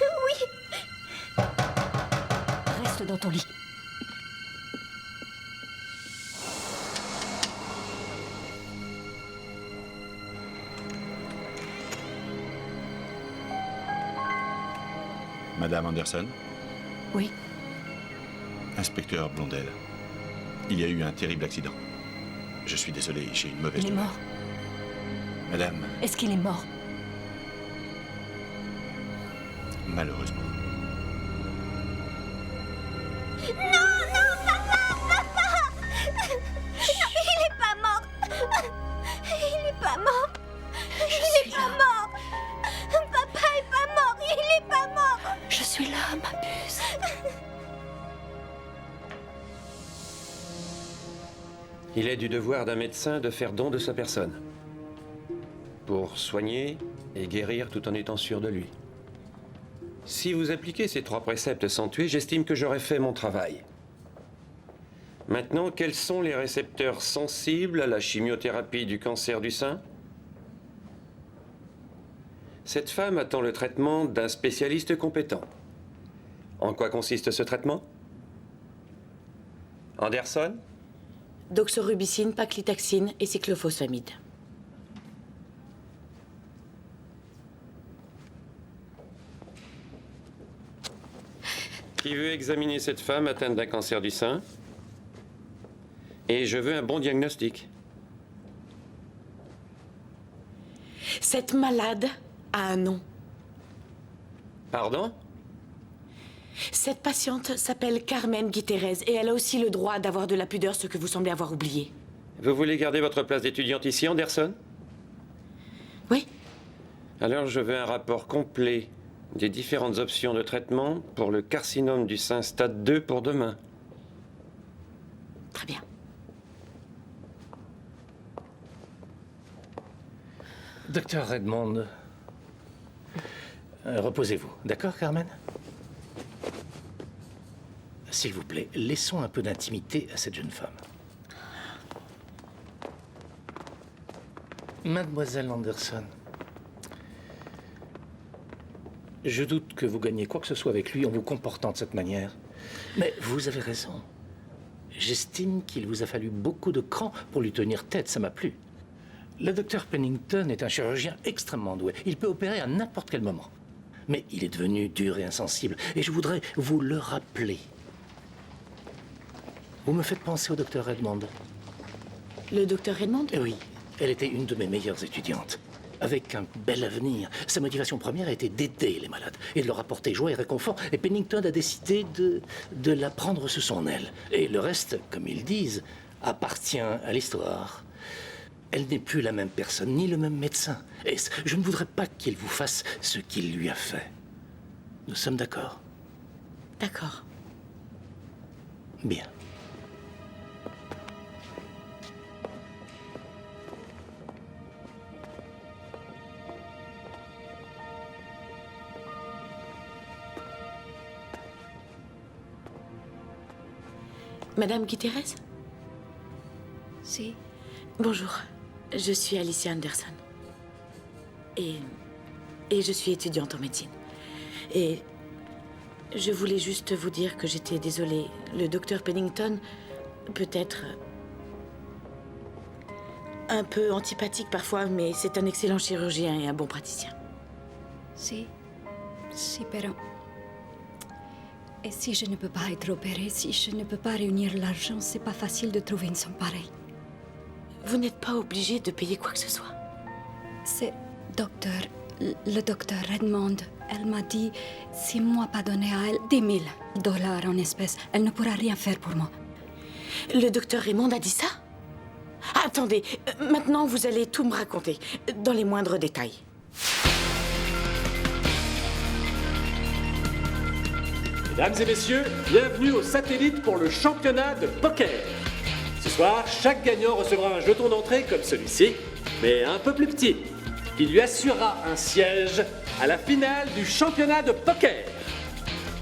Oui. Reste dans ton lit. Madame Anderson? Oui. Inspecteur Blondel. Il y a eu un terrible accident. Je suis désolé, j'ai une mauvaise Il est nouvelle. mort. Madame, Est-ce qu'il est mort? malheureusement. Non, papa! Il est pas mort! Il est pas mort! Il est pas mort! Papa est pas mort! Il est pas mort! Je suis là, ma puce. Il est du devoir d'un médecin de faire don de sa personne. Pour soigner et guérir tout en étant sûr de lui. Si vous appliquez ces 3 préceptes sans tuer, j'estime que j'aurai fait mon travail. Maintenant, quels sont les récepteurs sensibles à la chimiothérapie du cancer du sein? Cette femme attend le traitement d'un spécialiste compétent. En quoi consiste ce traitement? Anderson? Doxorubicine, paclitaxine et cyclophosphamide. Qui veut examiner cette femme atteinte d'un cancer du sein? Et je veux un bon diagnostic. Cette malade a un nom. Pardon? Cette patiente s'appelle Carmen Guiterrez et elle a aussi le droit d'avoir de la pudeur, ce que vous semblez avoir oublié. Vous voulez garder votre place d'étudiante ici, Anderson? Oui. Alors je veux un rapport complet des différentes options de traitement pour le carcinome du sein stade 2 pour demain. Très bien. Docteur Redmond, reposez-vous, d'accord, Carmen? S'il vous plaît, laissons un peu d'intimité à cette jeune femme. Mademoiselle Anderson, Je doute que vous gagniez quoi que ce soit avec lui en vous comportant de cette manière. Mais vous avez raison. J'estime qu'il vous a fallu beaucoup de cran pour lui tenir tête, ça m'a plu. Le docteur Pennington est un chirurgien extrêmement doué. Il peut opérer à n'importe quel moment. Mais il est devenu dur et insensible, et je voudrais vous le rappeler. Vous me faites penser au docteur Redmond. Le docteur Redmond? Oui, elle était une de mes meilleures étudiantes. Avec un bel avenir. Sa motivation première a été d'aider les malades et de leur apporter joie et réconfort. Et Pennington a décidé de la prendre sous son aile. Et le reste, comme ils disent, appartient à l'histoire. Elle n'est plus la même personne, ni le même médecin. Et je ne voudrais pas qu'il vous fasse ce qu'il lui a fait. Nous sommes d'accord? D'accord. Bien. Madame Guterres? Si. Bonjour, je suis Alicia Anderson. Et je suis étudiante en médecine. Et je voulais juste vous dire que j'étais désolée. Le docteur Pennington peut être un peu antipathique parfois, mais c'est un excellent chirurgien et un bon praticien. Si, pero... Et si je ne peux pas être opérée, si je ne peux pas réunir l'argent, c'est pas facile de trouver une somme pareille. Vous n'êtes pas obligé de payer quoi que ce soit. C'est le docteur Redmond. Elle m'a dit, si moi pas donné à elle $10 000 en espèces, elle ne pourra rien faire pour moi. Le docteur Raymond a dit ça? Attendez, maintenant vous allez tout me raconter, dans les moindres détails. Mesdames et messieurs, bienvenue au satellite pour le championnat de poker. Ce soir, chaque gagnant recevra un jeton d'entrée comme celui-ci, mais un peu plus petit, qui lui assurera un siège à la finale du championnat de poker.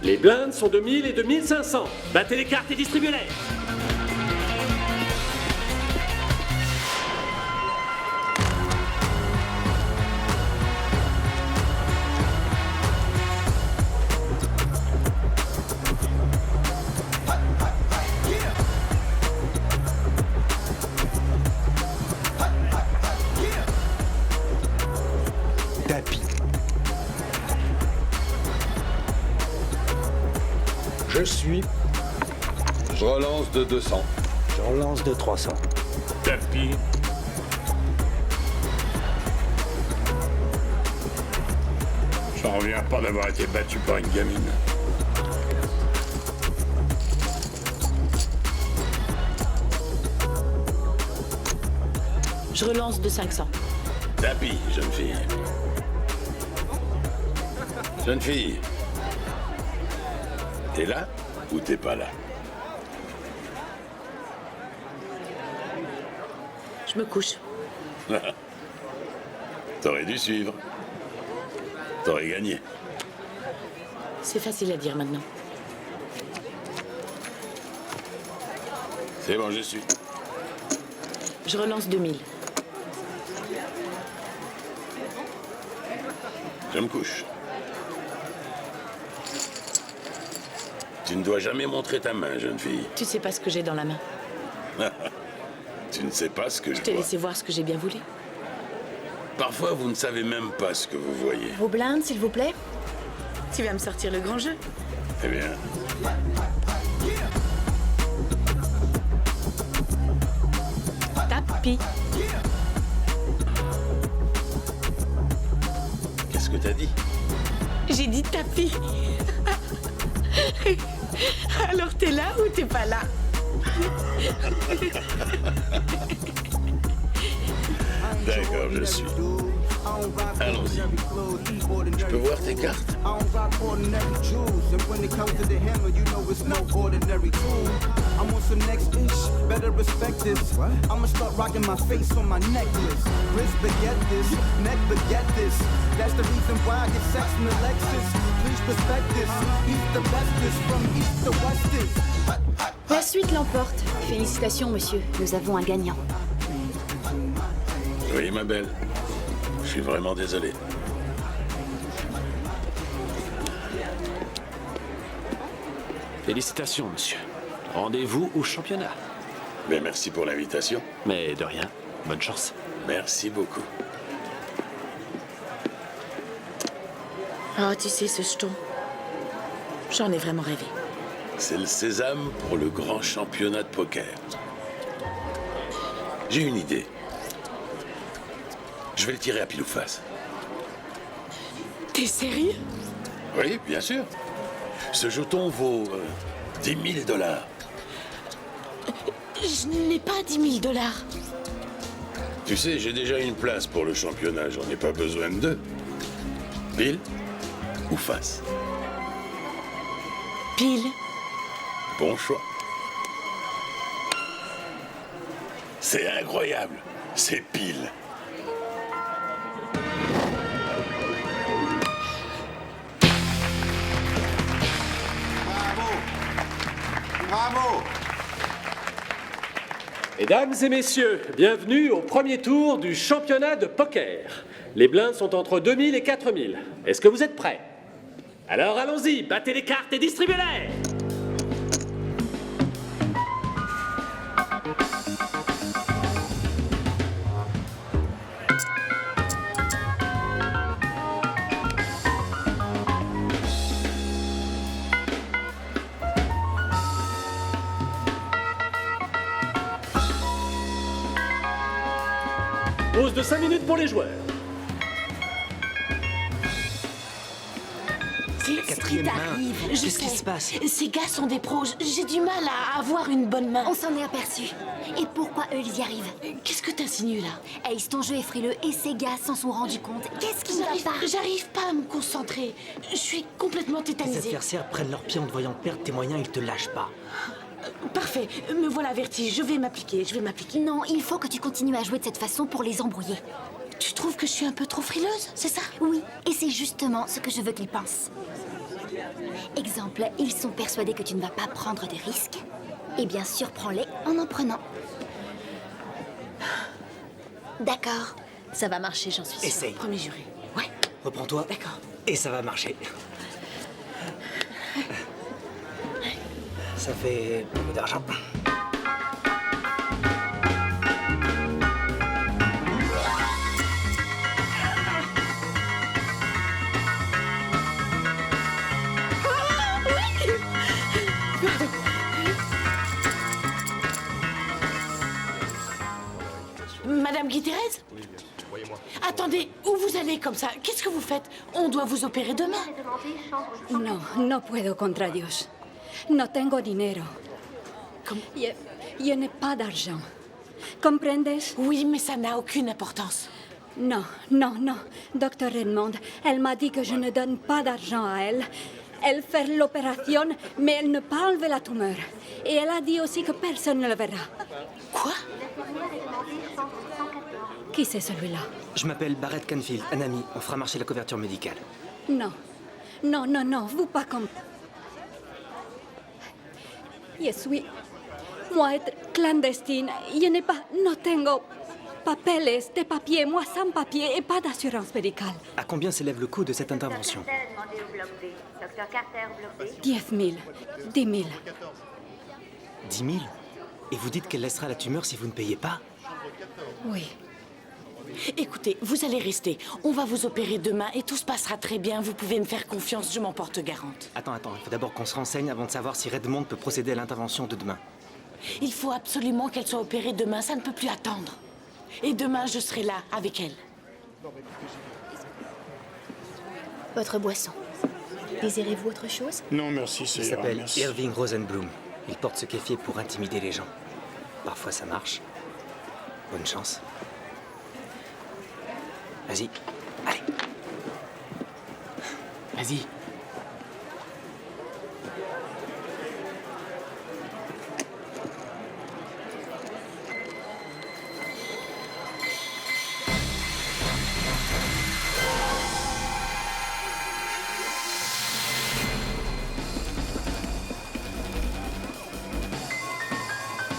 Les blindes sont de 1000 et de 1500. Battez les cartes et distribuez-les. Je relance de 200. Je relance de 300. Tapis. J'en reviens pas d'avoir été battu par une gamine. Je relance de 500. Tapis, jeune fille. Jeune fille. T'es là ou t'es pas là? Je me couche. T'aurais dû suivre. T'aurais gagné. C'est facile à dire maintenant. C'est bon, je suis. Je relance 2000. Je me couche. Tu ne dois jamais montrer ta main, jeune fille. Tu sais pas ce que j'ai dans la main. Tu ne sais pas ce que je Je t'ai vois. laissé voir ce que j'ai bien voulu. Parfois, vous ne savez même pas ce que vous voyez. Vos blindes, s'il vous plaît. Tu vas me sortir le grand jeu. Eh bien, Tapis. qu'est-ce que t'as dit? J'ai dit tapis. Alors t'es là ou t'es pas là? D'accord, je suis. Allons-y. Je peux voir tes cartes? I'm on some next ish, better respect this. I'ma start rocking my face on my necklace. Wrist baguette this, neck baguette this. That's the reason why I get sex in the Lexus. Please respect this. He's the bestest from east to westest. La suite l'emporte. Félicitations, monsieur. Nous avons un gagnant. Oui, ma belle. Je suis vraiment désolé. Félicitations, monsieur. Rendez-vous au championnat. Mais merci pour l'invitation. Mais de rien. Bonne chance. Merci beaucoup. Oh, tu sais, ce jeton. J'en ai vraiment rêvé. C'est le sésame pour le grand championnat de poker. J'ai une idée. Je vais le tirer à pile ou face. T'es sérieux? Oui, bien sûr. Ce jeton vaut 10 000 $. Je n'ai pas 10 000 $. Tu sais, j'ai déjà une place pour le championnat. J'en ai pas besoin de deux. Pile ou face? Pile. Bon choix. C'est incroyable. C'est pile. Bravo! Mesdames et messieurs, bienvenue au premier tour du championnat de poker. Les blindes sont entre 2000 et 4000. Est-ce que vous êtes prêts? Alors allons-y, battez les cartes et distribuez-les! Pause de 5 minutes pour les joueurs. Qu'est-ce qui t'arrive? Qu'est-ce qui se passe? Ces gars sont des pros. J'ai du mal à avoir une bonne main. On s'en est aperçu. Et pourquoi eux, ils y arrivent? Qu'est-ce que t'insinues là? Ace, ton jeu est frileux et ces gars s'en sont rendus compte. Qu'est-ce qui ne va pas? J'arrive pas à me concentrer. Je suis complètement Tes tétanisée. adversaires prennent leur pied en te voyant perdre tes moyens, ils te lâchent pas. Parfait, me voilà avertie. Je vais m'appliquer. Non, il faut que tu continues à jouer de cette façon pour les embrouiller. Tu trouves que je suis un peu trop frileuse, c'est ça? Oui, et c'est justement ce que je veux qu'ils pensent. Exemple, ils sont persuadés que tu ne vas pas prendre de risques. Et bien sûr, prends-les en prenant. D'accord. Ça va marcher, j'en suis sûre. Essaye. Premier juré. Ouais. Reprends-toi. D'accord. Et ça va marcher. Ça fait beaucoup d'argent. Madame Guy-Thérèse? Attendez, où vous allez comme ça? Qu'est-ce que vous faites? On doit vous opérer demain. No, no puedo contra Dios. No tengo dinero. Je n'ai pas d'argent. Comprendes? Oui, mais ça n'a aucune importance. Non, non, non. Docteur Redmond, elle m'a dit que je ne donne pas d'argent à elle. Elle fait l'opération, mais elle ne peut pas enlever la tumeur. Et elle a dit aussi que personne ne le verra. Quoi? Qui c'est celui-là? Je m'appelle Barrett Canfield, un ami. On fera marcher la couverture médicale. Non. Non, non, non, vous pas comme... Je suis... Moi, être clandestine. Je n'ai pas... No tengo... papeles, de papier. Moi, sans papier et pas d'assurance médicale. À combien s'élève le coût de cette intervention? 10 000. 10 000. 10 000? Et vous dites qu'elle laissera la tumeur si vous ne payez pas? Oui. Écoutez, vous allez rester. On va vous opérer demain et tout se passera très bien. Vous pouvez me faire confiance, je m'en porte garante. Attends, il faut d'abord qu'on se renseigne avant de savoir si Redmond peut procéder à l'intervention de demain. Il faut absolument qu'elle soit opérée demain, ça ne peut plus attendre. Et demain, je serai là, avec elle. Votre boisson. Désirez-vous autre chose? Non, merci, c'est Il s'appelle merci. Irving Rosenblum. Il porte ce kéfier pour intimider les gens. Parfois, ça marche. Bonne chance. Vas-y. Allez. Vas-y.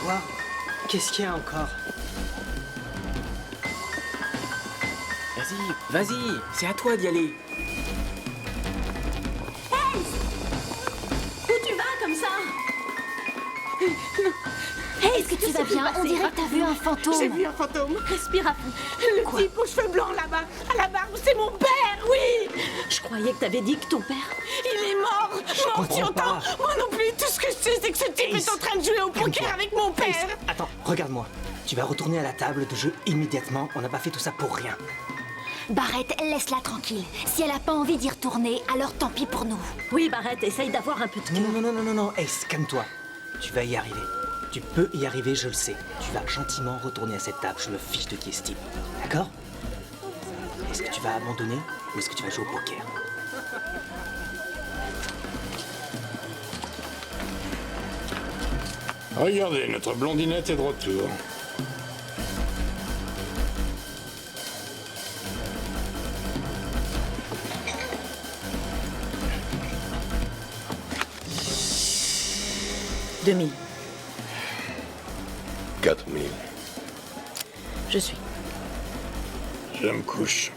Quoi? Qu'est-ce qu'il y a encore? Vas-y, c'est à toi d'y aller. Où tu vas comme ça? bien, on dirait que t'as vu un fantôme. J'ai vu un fantôme. Respire à fond. Le type aux cheveux blancs là-bas, à la barbe, c'est mon père, oui. Je croyais que t'avais dit que ton père... Il est mort. Mort, tu entends? Moi non plus, tout ce que je sais, c'est que ce type est en train de jouer au poker avec mon père. Attends, regarde-moi. Tu vas retourner à la table de jeu immédiatement. On n'a pas fait tout ça pour rien. Barrett, laisse-la tranquille. Si elle a pas envie d'y retourner, alors tant pis pour nous. Oui, Barrett, essaye d'avoir un peu de cœur. Non, Ace, calme-toi. Tu vas y arriver. Tu peux y arriver, je le sais. Tu vas gentiment retourner à cette table. Je me fiche de qui est ce type. D'accord? Est-ce que tu vas abandonner ou est-ce que tu vas jouer au poker? Regardez, notre blondinette est de retour. « 2000. 4000. Je suis. Je me couche.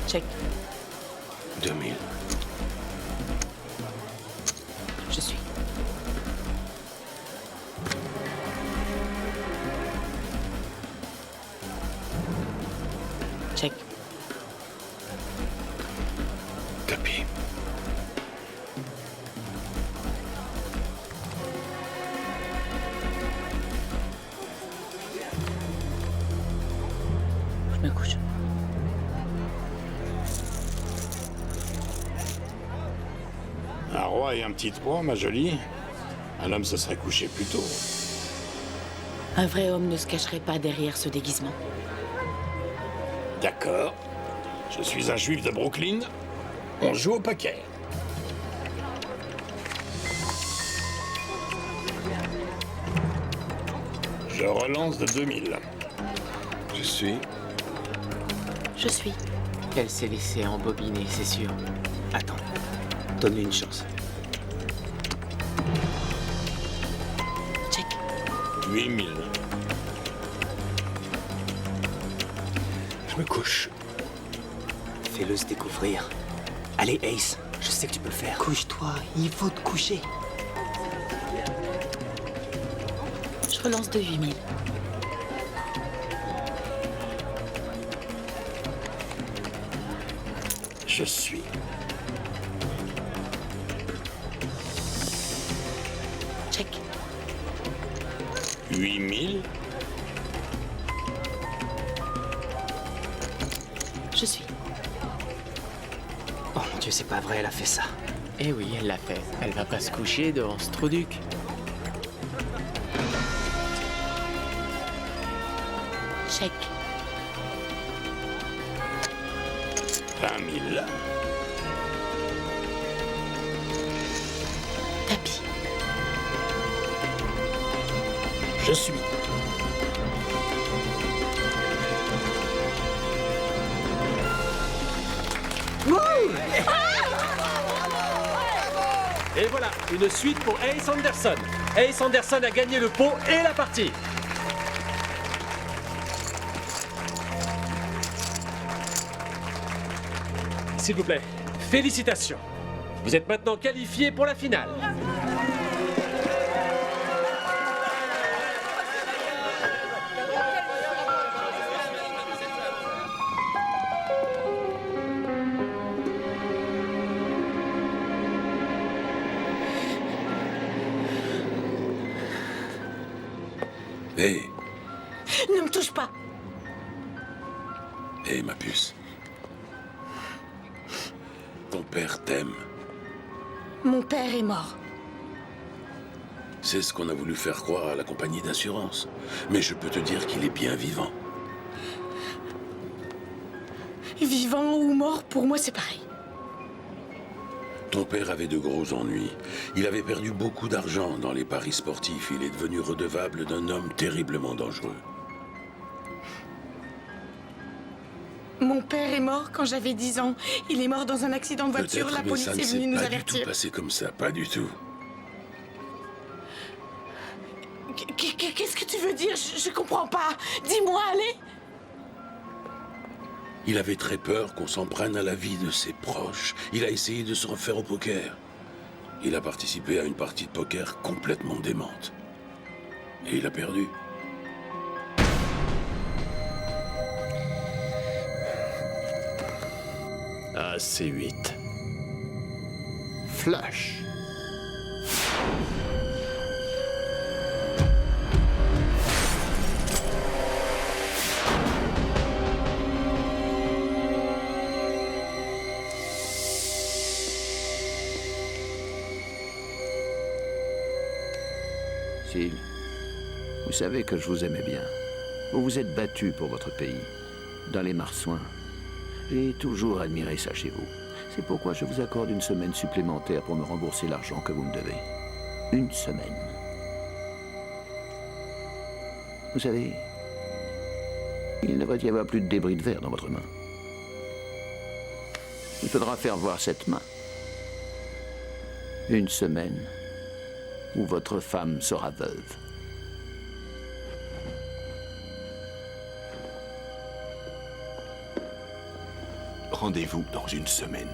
Check. 2000. Je suis. Check. Tapis. Je me couche. Un roi et un petit 3, ma jolie. Un homme se serait couché plus tôt. Un vrai homme ne se cacherait pas derrière ce déguisement. D'accord. Je suis un juif de Brooklyn. On joue au poker. Je relance de 2000. Je suis. Je suis. Elle s'est laissée embobiner, c'est sûr. Attends. Donne-lui une chance. Check. 8000. Je me couche. Fais-le se découvrir. Allez, Ace, je sais que tu peux le faire. Couche-toi, il faut te coucher. Je relance de 8000. Je suis. Check. 8000. Je suis. Oh mon Dieu, c'est pas vrai, elle a fait ça. Eh oui, elle l'a fait. Elle va pas se coucher devant ce trou-duc. Check. 20 000. Tapis. Je suis. Et voilà, une suite pour Ace Anderson. Ace Anderson a gagné le pot et la partie. S'il vous plaît, félicitations. Vous êtes maintenant qualifié pour la finale. Hé, Ne me touche pas. hé, ma puce. Ton père t'aime. Mon père est mort. C'est ce qu'on a voulu faire croire à la compagnie d'assurance. Mais je peux te dire qu'il est bien vivant. Vivant ou mort, pour moi, c'est pareil. Ton père avait de gros ennuis. Il avait perdu beaucoup d'argent dans les paris sportifs. Il est devenu redevable d'un homme terriblement dangereux. Mon père est mort quand j'avais 10 ans. Il est mort dans un accident de voiture. Peut-être, La mais police ça ne est s'est venue nous pas du tout avertir. passé comme ça, pas du tout. Qu'est-ce que tu veux dire? Je comprends pas. Dis-moi, allez. Il avait très peur qu'on s'en prenne à la vie de ses proches. Il a essayé de se refaire au poker. Il a participé à une partie de poker complètement démente. Et il a perdu. Ah, C8. Flash. Syl, vous savez que je vous aimais bien. Vous vous êtes battu pour votre pays, dans les marsouins. J'ai toujours admiré ça chez vous. C'est pourquoi je vous accorde une semaine supplémentaire pour me rembourser l'argent que vous me devez. Une semaine. Vous savez, il ne devrait y avoir plus de débris de verre dans votre main. Il faudra faire voir cette main. Une semaine où votre femme sera veuve. Rendez-vous dans une semaine.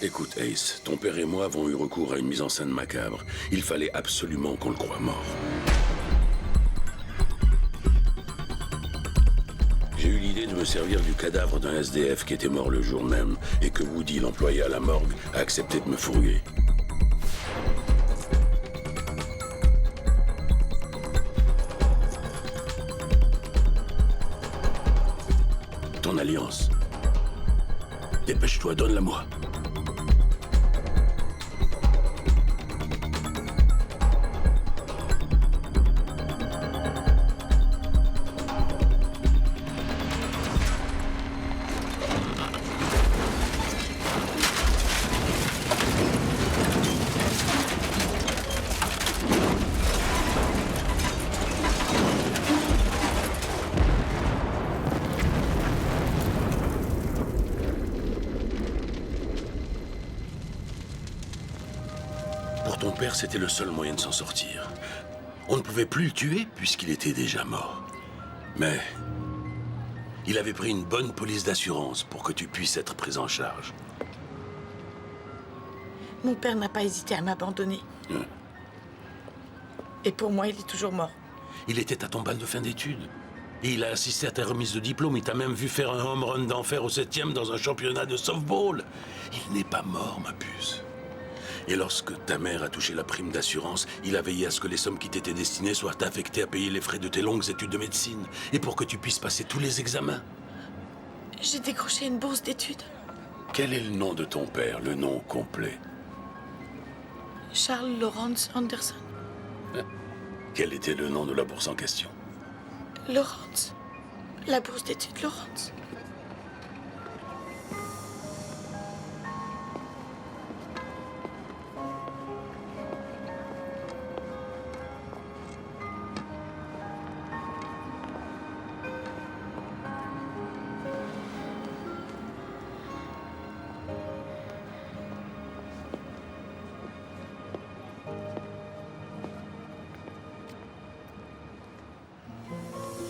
Écoute, Ace, ton père et moi avons eu recours à une mise en scène macabre. Il fallait absolument qu'on le croie mort. J'ai eu l'idée de me servir du cadavre d'un SDF qui était mort le jour même et que Woody, l'employé à la morgue, a accepté de me fourguer. Ton alliance. Dépêche-toi, donne-la-moi. Pour ton père, c'était le seul moyen de s'en sortir. On ne pouvait plus le tuer puisqu'il était déjà mort. Mais il avait pris une bonne police d'assurance pour que tu puisses être pris en charge. Mon père n'a pas hésité à m'abandonner. Et pour moi, il est toujours mort. Il était à ton bal de fin d'études. Et il a assisté à ta remise de diplôme. Il t'a même vu faire un home run d'enfer au 7e dans un championnat de softball. Il n'est pas mort, ma puce. Et lorsque ta mère a touché la prime d'assurance, il a veillé à ce que les sommes qui t'étaient destinées soient affectées à payer les frais de tes longues études de médecine. Et pour que tu puisses passer tous les examens. J'ai décroché une bourse d'études. Quel est le nom de ton père, le nom complet? Charles Lawrence Anderson. Quel était le nom de la bourse en question? Lawrence. La bourse d'études Lawrence.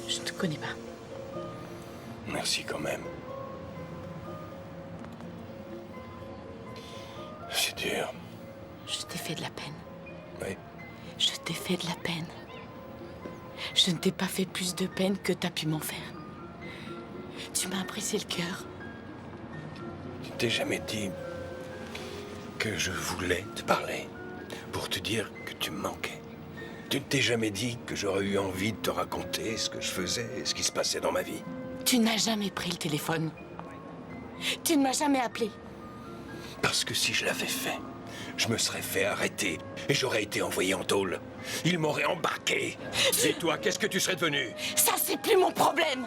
Je te connais pas. Merci quand même. C'est dur. Je t'ai fait de la peine. Oui. Je t'ai fait de la peine. Je ne t'ai pas fait plus de peine que t'as pu m'en faire. Tu m'as brisé le cœur. Tu t'es jamais dit que je voulais te parler pour te dire que tu me manquais? Tu ne t'es jamais dit que j'aurais eu envie de te raconter ce que je faisais et ce qui se passait dans ma vie? Tu n'as jamais pris le téléphone. Tu ne m'as jamais appelé. Parce que si je l'avais fait, je me serais fait arrêter et j'aurais été envoyé en tôle. Ils m'auraient embarqué. Et toi, qu'est-ce que tu serais devenu? Ça, c'est plus mon problème.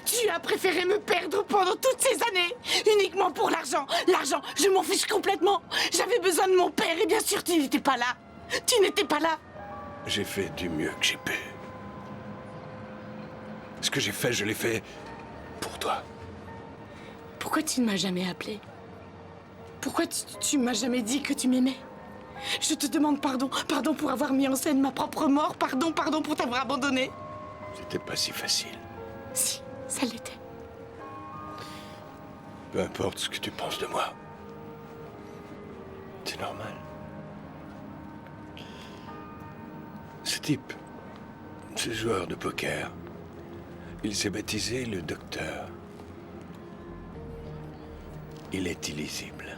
Tu as préféré me perdre pendant toutes ces années, uniquement pour l'argent. L'argent, je m'en fiche complètement. J'avais besoin de mon père et bien sûr, tu n'étais pas là. Tu n'étais pas là. J'ai fait du mieux que j'ai pu. Ce que j'ai fait, je l'ai fait pour toi. Pourquoi tu ne m'as jamais appelé? Pourquoi tu m'as jamais dit que tu m'aimais? Je te demande pardon. Pardon pour avoir mis en scène ma propre mort. Pardon pour t'avoir abandonné. C'était pas si facile. Si, ça l'était. Peu importe ce que tu penses de moi. C'est normal. Ce type, ce joueur de poker, il s'est baptisé le Docteur. Il est illisible.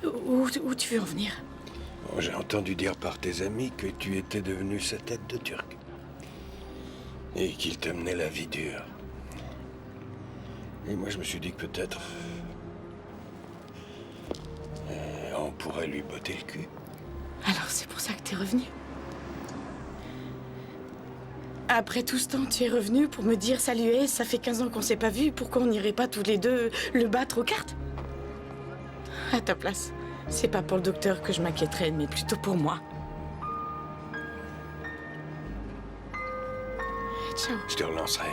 Où tu veux en venir? Bon, j'ai entendu dire par tes amis que tu étais devenu sa tête de Turc. Et qu'il t'amenait la vie dure. Et moi, je me suis dit que peut-être... on pourrait lui botter le cul. Alors c'est pour ça que t'es revenu? Après tout ce temps, tu es revenu pour me dire « Salut Ace, ça fait 15 ans qu'on s'est pas vus, pourquoi on n'irait pas tous les deux le battre aux cartes ?» À ta place, c'est pas pour le docteur que je m'inquiéterais, mais plutôt pour moi. Ciao. Je te relancerai.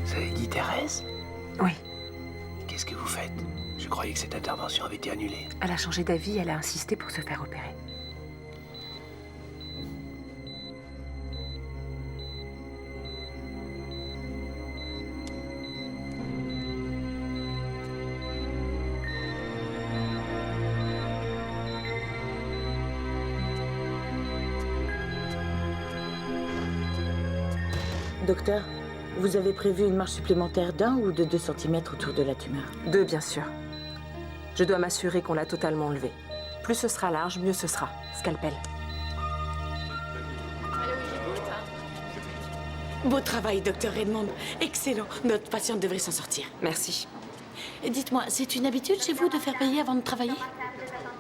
C'est Guy Thérèse? Oui. Qu'est-ce que vous faites? Je croyais que cette intervention avait été annulée. Elle a changé d'avis, elle a insisté pour se faire opérer. Docteur, vous avez prévu une marche supplémentaire d'1 ou de 2 cm autour de la tumeur? 2, bien sûr. Je dois m'assurer qu'on l'a totalement enlevé. Plus ce sera large, mieux ce sera. Scalpel. Beau travail, docteur Redmond. Excellent. Notre patiente devrait s'en sortir. Merci. Dites-moi, c'est une habitude chez vous de faire payer avant de travailler?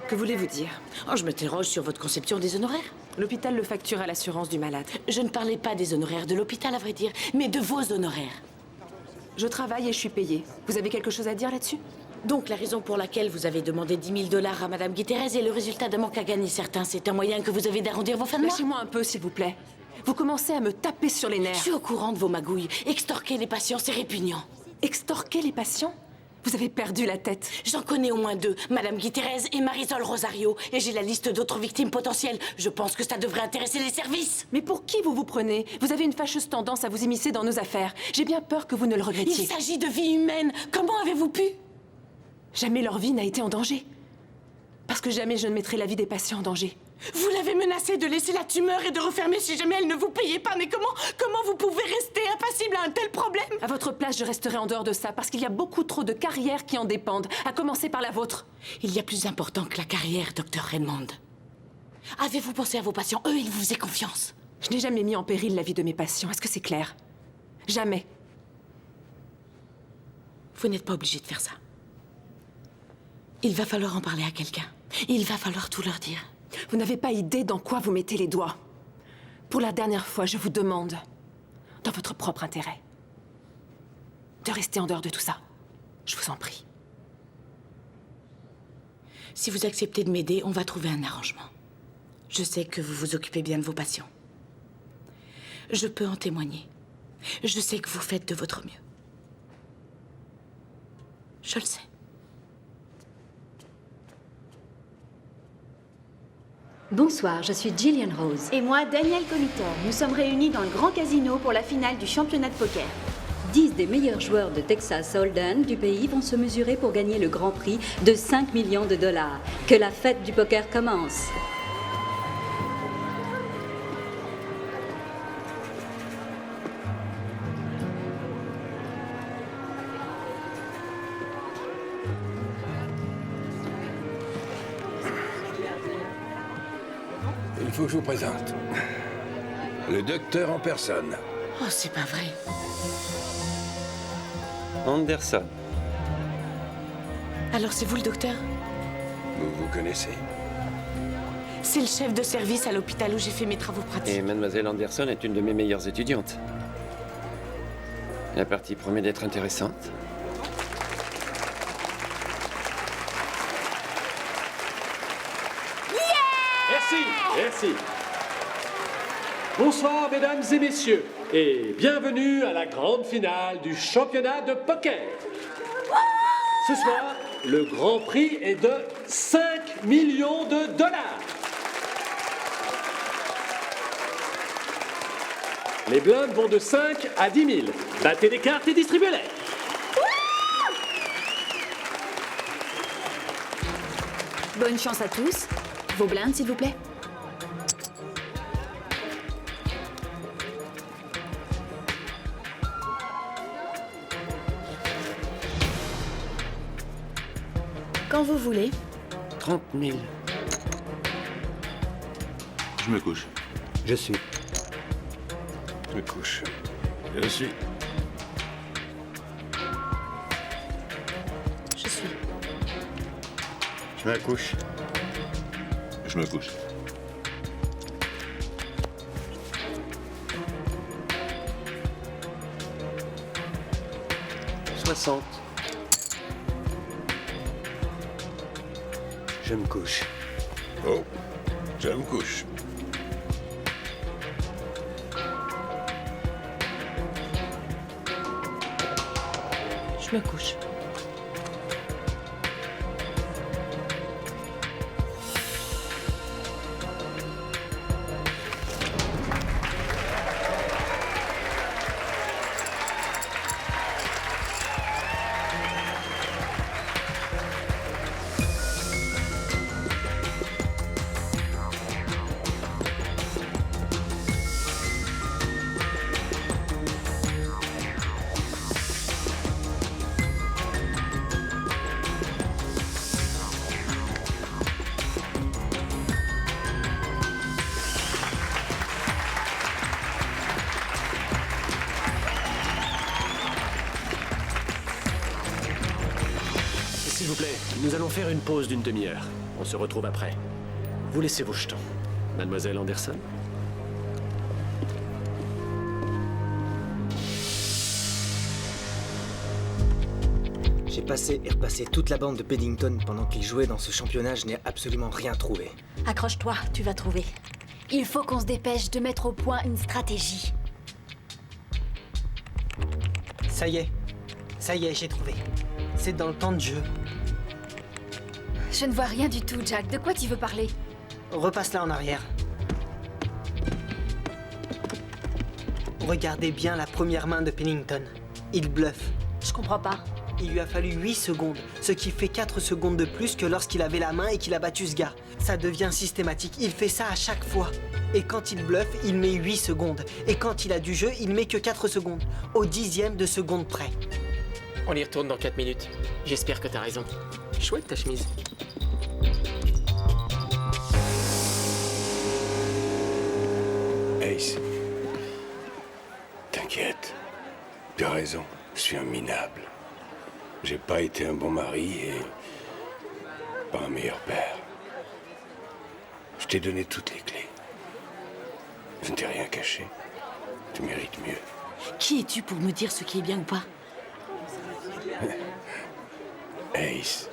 Que voulez-vous dire? Oh, je m'interroge sur votre conception des honoraires. L'hôpital le facture à l'assurance du malade. Je ne parlais pas des honoraires de l'hôpital, à vrai dire, mais de vos honoraires. Je travaille et je suis payée. Vous avez quelque chose à dire là-dessus? Donc la raison pour laquelle vous avez demandé 10 000 $ à Madame Guiterres est le résultat d'un manque à gagner certain. C'est un moyen que vous avez d'arrondir vos fins de mois? Lâchez-moi un peu, s'il vous plaît. Vous commencez à me taper sur les nerfs. Je suis au courant de vos magouilles. Extorquer les patients, c'est répugnant. Extorquer les patients? Vous avez perdu la tête. J'en connais au moins 2, Madame Guiterres et Marisol Rosario. Et j'ai la liste d'autres victimes potentielles. Je pense que ça devrait intéresser les services. Mais pour qui vous vous prenez? Vous avez une fâcheuse tendance à vous immiscer dans nos affaires. J'ai bien peur que vous ne le regrettiez. Il s'agit de vies humaines. Comment avez-vous pu? Jamais leur vie n'a été en danger. Parce que jamais je ne mettrai la vie des patients en danger. Vous l'avez menacée de laisser la tumeur et de refermer si jamais elle ne vous payait pas. Mais comment vous pouvez rester impassible à un tel problème? À votre place, je resterai en dehors de ça parce qu'il y a beaucoup trop de carrières qui en dépendent, à commencer par la vôtre. Il y a plus important que la carrière, docteur Redmond. Avez-vous pensé à vos patients? Eux, ils vous faisaient confiance. Je n'ai jamais mis en péril la vie de mes patients. Est-ce que c'est clair? Jamais. Vous n'êtes pas obligé de faire ça. Il va falloir en parler à quelqu'un. Il va falloir tout leur dire. Vous n'avez pas idée dans quoi vous mettez les doigts. Pour la dernière fois, je vous demande, dans votre propre intérêt, de rester en dehors de tout ça. Je vous en prie. Si vous acceptez de m'aider, on va trouver un arrangement. Je sais que vous vous occupez bien de vos patients. Je peux en témoigner. Je sais que vous faites de votre mieux. Je le sais. Bonsoir, je suis Gillian Rose. Et moi, Daniel Comitor. Nous sommes réunis dans le grand casino pour la finale du championnat de poker. 10 des meilleurs joueurs de Texas Hold'em du pays vont se mesurer pour gagner le grand prix de 5 millions de $. Que la fête du poker commence. Il faut que je vous présente. Le docteur en personne. Oh, c'est pas vrai. Anderson. Alors c'est vous le docteur? Vous vous connaissez? C'est le chef de service à l'hôpital où j'ai fait mes travaux pratiques. Et mademoiselle Anderson est une de mes meilleures étudiantes. La partie promet d'être intéressante. Merci Merci, merci. Bonsoir, mesdames et messieurs, et bienvenue à la grande finale du championnat de poker. Ce soir, le grand prix est de 5 millions de dollars. Les blindes vont de 5 à 10 000. Battez les cartes et distribuez-les. Bonne chance à tous. Vos blindes, s'il vous plaît. Quand vous voulez. 30 000. Je me couche. Je suis. Je me couche. Je suis. Je suis. Je me couche. Je me couche. Je me couche. Oh, je me couche. Je me couche. S'il vous plaît, nous allons faire une pause d'une demi-heure. On se retrouve après. Vous laissez vos jetons. Mademoiselle Anderson? J'ai passé et repassé toute la bande de Paddington pendant qu'ils jouaient dans ce championnat, je n'ai absolument rien trouvé. Accroche-toi, tu vas trouver. Il faut qu'on se dépêche de mettre au point une stratégie. Ça y est, j'ai trouvé. C'est dans le temps de jeu. Je ne vois rien du tout, Jack. De quoi tu veux parler? Repasse-la en arrière. Regardez bien la première main de Pennington. Il bluffe. Je comprends pas. Il lui a fallu 8 secondes, ce qui fait 4 secondes de plus que lorsqu'il avait la main et qu'il a battu ce gars. Ça devient systématique, il fait ça à chaque fois. Et quand il bluffe, il met 8 secondes. Et quand il a du jeu, il met que 4 secondes. Au 10e de seconde près. On y retourne dans 4 minutes. J'espère que t'as raison. Chouette ta chemise. Ace. T'inquiète. Tu as raison. Je suis un minable. J'ai pas été un bon mari et pas un meilleur père. Je t'ai donné toutes les clés. Je ne t'ai rien caché. Tu mérites mieux. Qui es-tu pour me dire ce qui est bien ou pas? Ace,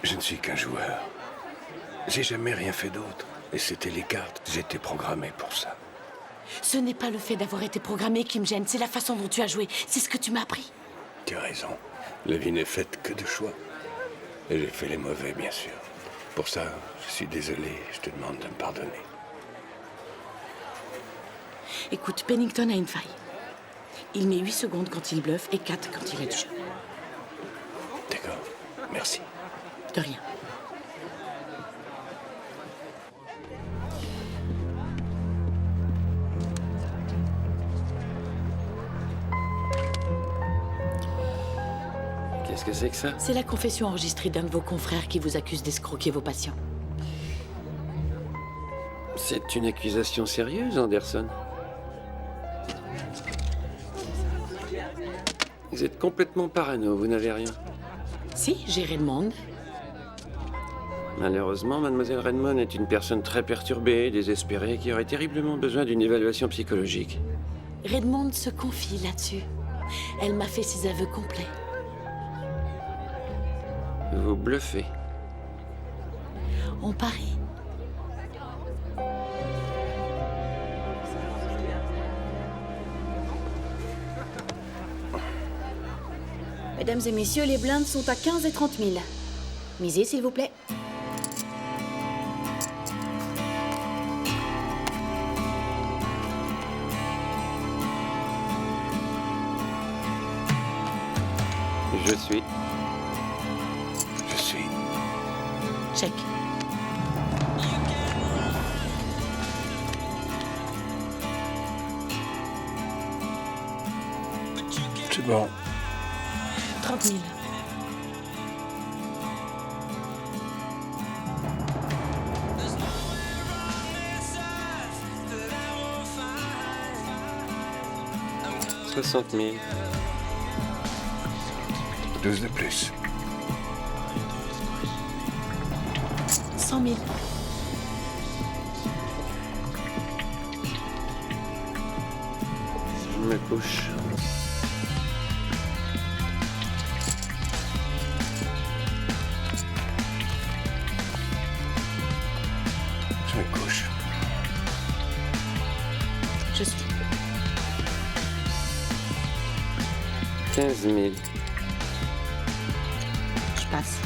je ne suis qu'un joueur. J'ai jamais rien fait d'autre. Et c'était les cartes. J'étais programmé pour ça. Ce n'est pas le fait d'avoir été programmé qui me gêne, c'est la façon dont tu as joué. C'est ce que tu m'as appris. Tu as raison. La vie n'est faite que de choix. Et j'ai fait les mauvais, bien sûr. Pour ça, je suis désolé. Je te demande de me pardonner. Écoute, Pennington a une faille. Il met 8 secondes quand il bluffe et 4 quand il a du jeu. D'accord. Merci. De rien. Qu'est-ce que c'est que ça? C'est la confession enregistrée d'un de vos confrères qui vous accuse d'escroquer vos patients. C'est une accusation sérieuse, Anderson? Vous êtes complètement parano, vous n'avez rien. Si, j'ai Redmond. Malheureusement, Mademoiselle Redmond est une personne très perturbée, désespérée, qui aurait terriblement besoin d'une évaluation psychologique. Redmond se confie là-dessus. Elle m'a fait ses aveux complets. Vous bluffez. On parie. Mesdames et messieurs, les blindes sont à 15 et 30 000. Misez, s'il vous plaît. Je suis. Check. C'est bon. 30 000. « 60 000. 12 de plus. 100 000. Je me couche. Je me couche. Je suis. 15 000. Je passe.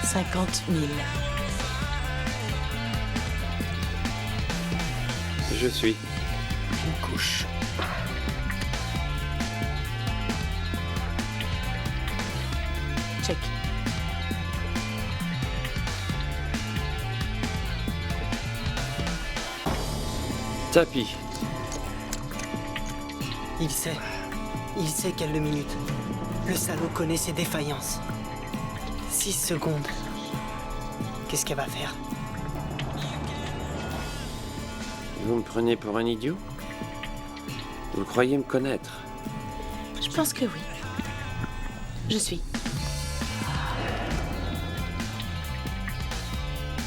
« 50 000. Je suis. Je me couche. Check. Tapis. Il sait quelle minute. Le salaud connaît ses défaillances. 6 secondes. Qu'est-ce qu'elle va faire? Vous me prenez pour un idiot? Vous croyez me connaître? Je pense que oui. Je suis.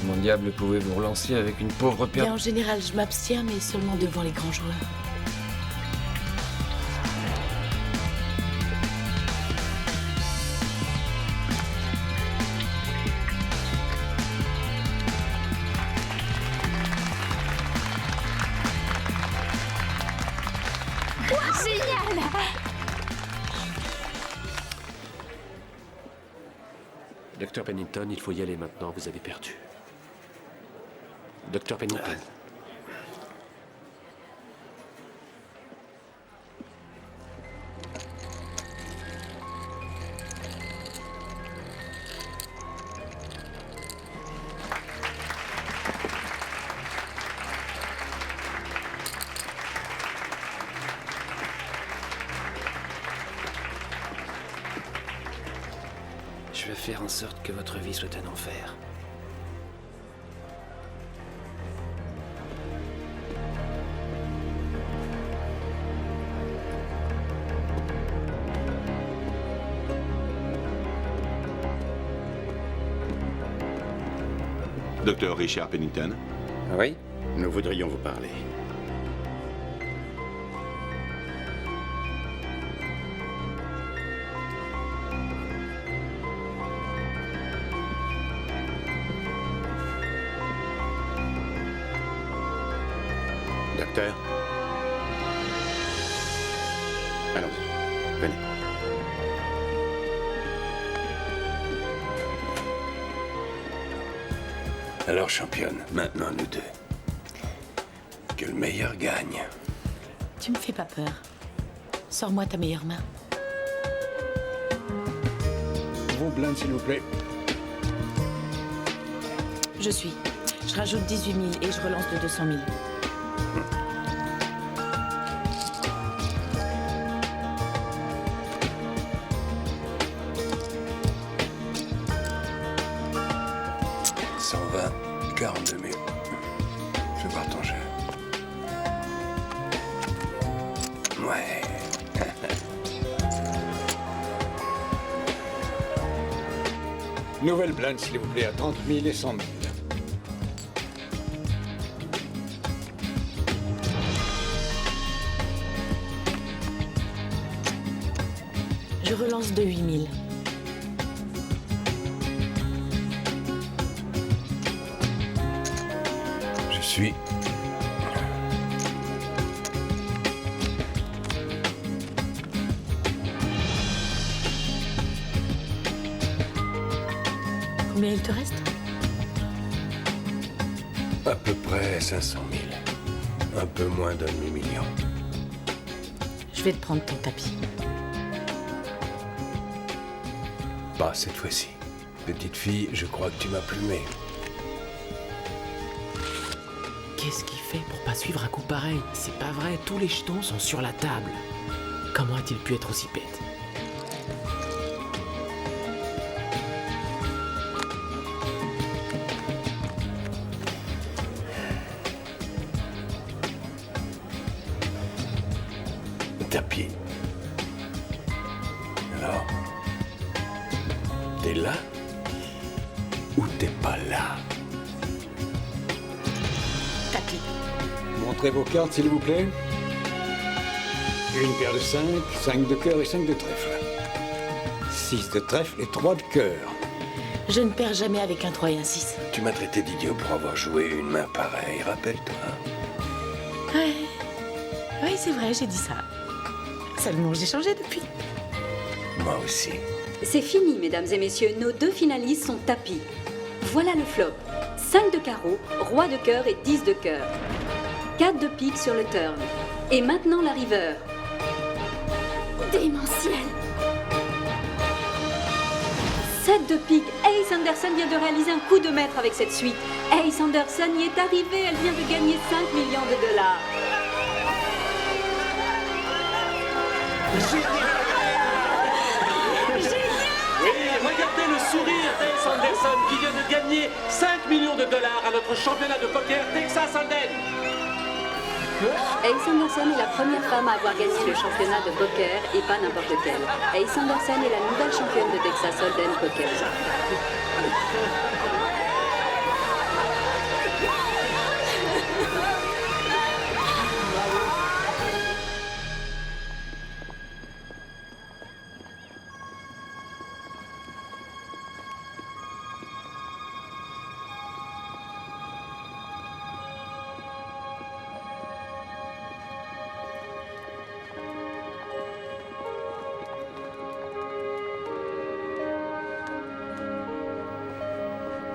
Comment diable pouvez-vous relancer avec une pauvre Bien, perte? en général, je m'abstiens, mais seulement devant les grands joueurs. Génial! Docteur Pennington, il faut y aller maintenant, vous avez perdu. Docteur Pennington. Je vais faire en sorte que votre vie soit un enfer. Docteur Richard Pennington. Oui? Nous voudrions vous parler. Docteur. Allons-y. Venez. Alors, championne, maintenant nous deux. Que le meilleur gagne. Tu me fais pas peur. Sors-moi ta meilleure main. Vos blindes, s'il vous plaît. Je suis. Je rajoute 18 000 et je relance de 200 000. « 42 000. Je vais voir ton jeu. Ouais. Nouvelle blinde, s'il vous plaît, à 30 000 et 100 000. Tu relances de 8000. Je suis... Combien il te reste? À peu près 500 000. Un peu moins d'un demi-million. Je vais te prendre ton tapis. Pas cette fois-ci. Petite fille, je crois que tu m'as plumé. Qu'est-ce qu'il fait pour pas suivre un coup pareil? C'est pas vrai, tous les jetons sont sur la table. Comment a-t-il pu être aussi bête? Tapis. Alors, t'es là ou t'es pas là? Tapis. Montrez vos cartes, s'il vous plaît. Une paire de 5, 5 de cœur et 5 de trèfle. 6 de trèfle et 3 de cœur. Je ne perds jamais avec un 3 et un 6. Tu m'as traité d'idiot pour avoir joué une main pareille, rappelle-toi. Ouais. Oui, c'est vrai, j'ai dit ça. Seulement, j'ai changé depuis. Moi aussi. C'est fini, mesdames et messieurs. Nos deux finalistes sont tapis. Voilà le flop. 5 de carreau, roi de cœur et 10 de cœur. 4 de pique sur le turn. Et maintenant la river. Démentiel. 7 de pique. Ace Anderson vient de réaliser un coup de maître avec cette suite. Ace Anderson y est arrivée. Elle vient de gagner 5 millions de dollars. Oui, regardez le sourire d'Ace Anderson qui vient de gagner 5 millions de dollars à notre championnat de poker Texas Hold'em. Ace Anderson est la première femme à avoir gagné le championnat de poker et pas n'importe quel. Ace Anderson est la nouvelle championne de Texas Hold'em poker.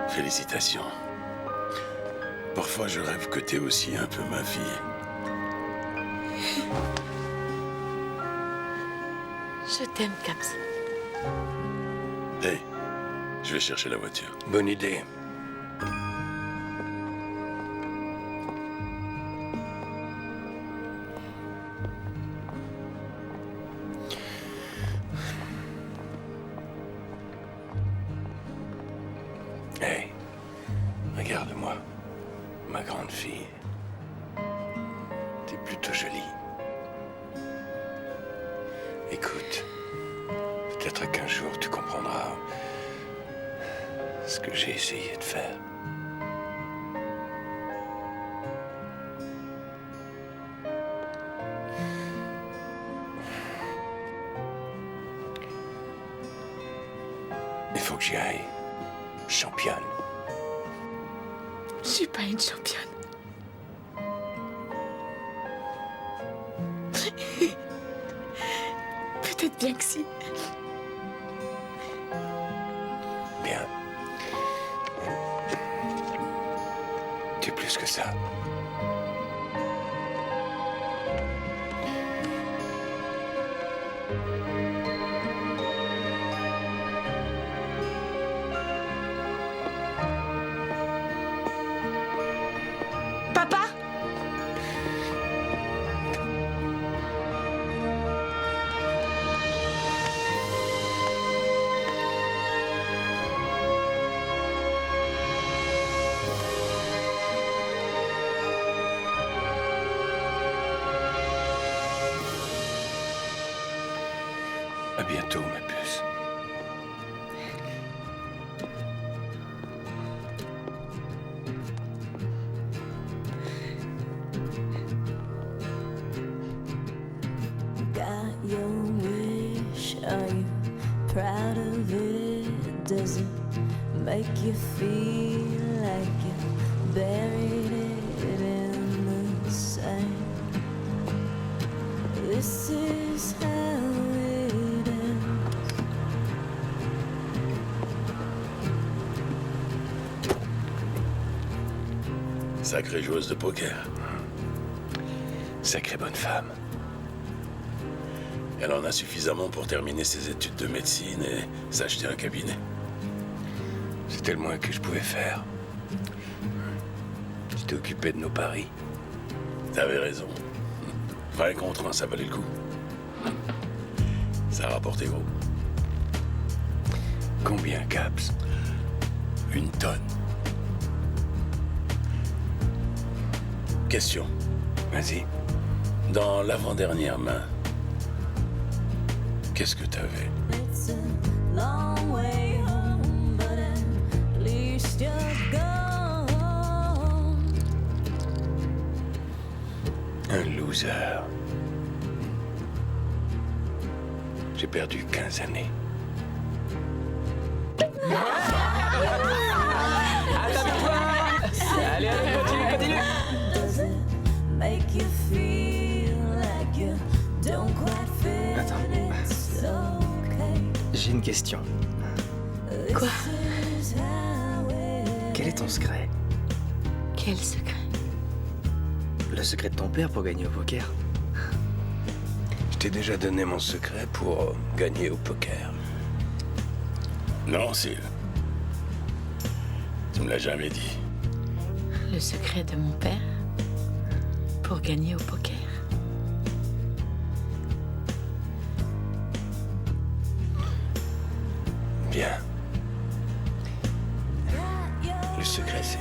Félicitations. Parfois, je rêve que t'es aussi un peu ma fille. Je t'aime, Caps. Hé, je vais chercher la voiture. Bonne idée. Hey, regarde-moi, ma grande fille. T'es plutôt jolie. Écoute, peut-être qu'un jour tu comprendras ce que j'ai essayé de faire. Il faut que j'y aille. Championne. Je suis pas une championne. Peut-être bien que si. Bien. Tu es plus que ça. Papa? À bientôt, ma puce. Got your wish, are you proud of it? Does it make you feel like you buried it in the sand? This is how it ends. Sacrée joueuse de poker. Sacrée bonne femme. Elle en a suffisamment pour terminer ses études de médecine et s'acheter un cabinet. C'était le moins que je pouvais faire. J'étais occupé de nos paris. T'avais raison. 20 contre 1, ça valait le coup. Ça a rapporté gros. Combien, Caps? 1 tonne. Question. Vas-y. Dans l'avant-dernière main, qu'est-ce que t'avais? It's a long way home, but at least you're gone. Un loser. J'ai perdu 15 années. Allez, continue. Does it make you feel like you don't quite fit? It's okay. J'ai une question. Quoi? Quel est ton secret? Quel secret? Le secret de ton père pour gagner au poker? Je t'ai déjà donné mon secret pour gagner au poker. Non, Syl. Tu me l'as jamais dit. Le secret de mon père pour gagner au poker. Bien. Le secret, c'est...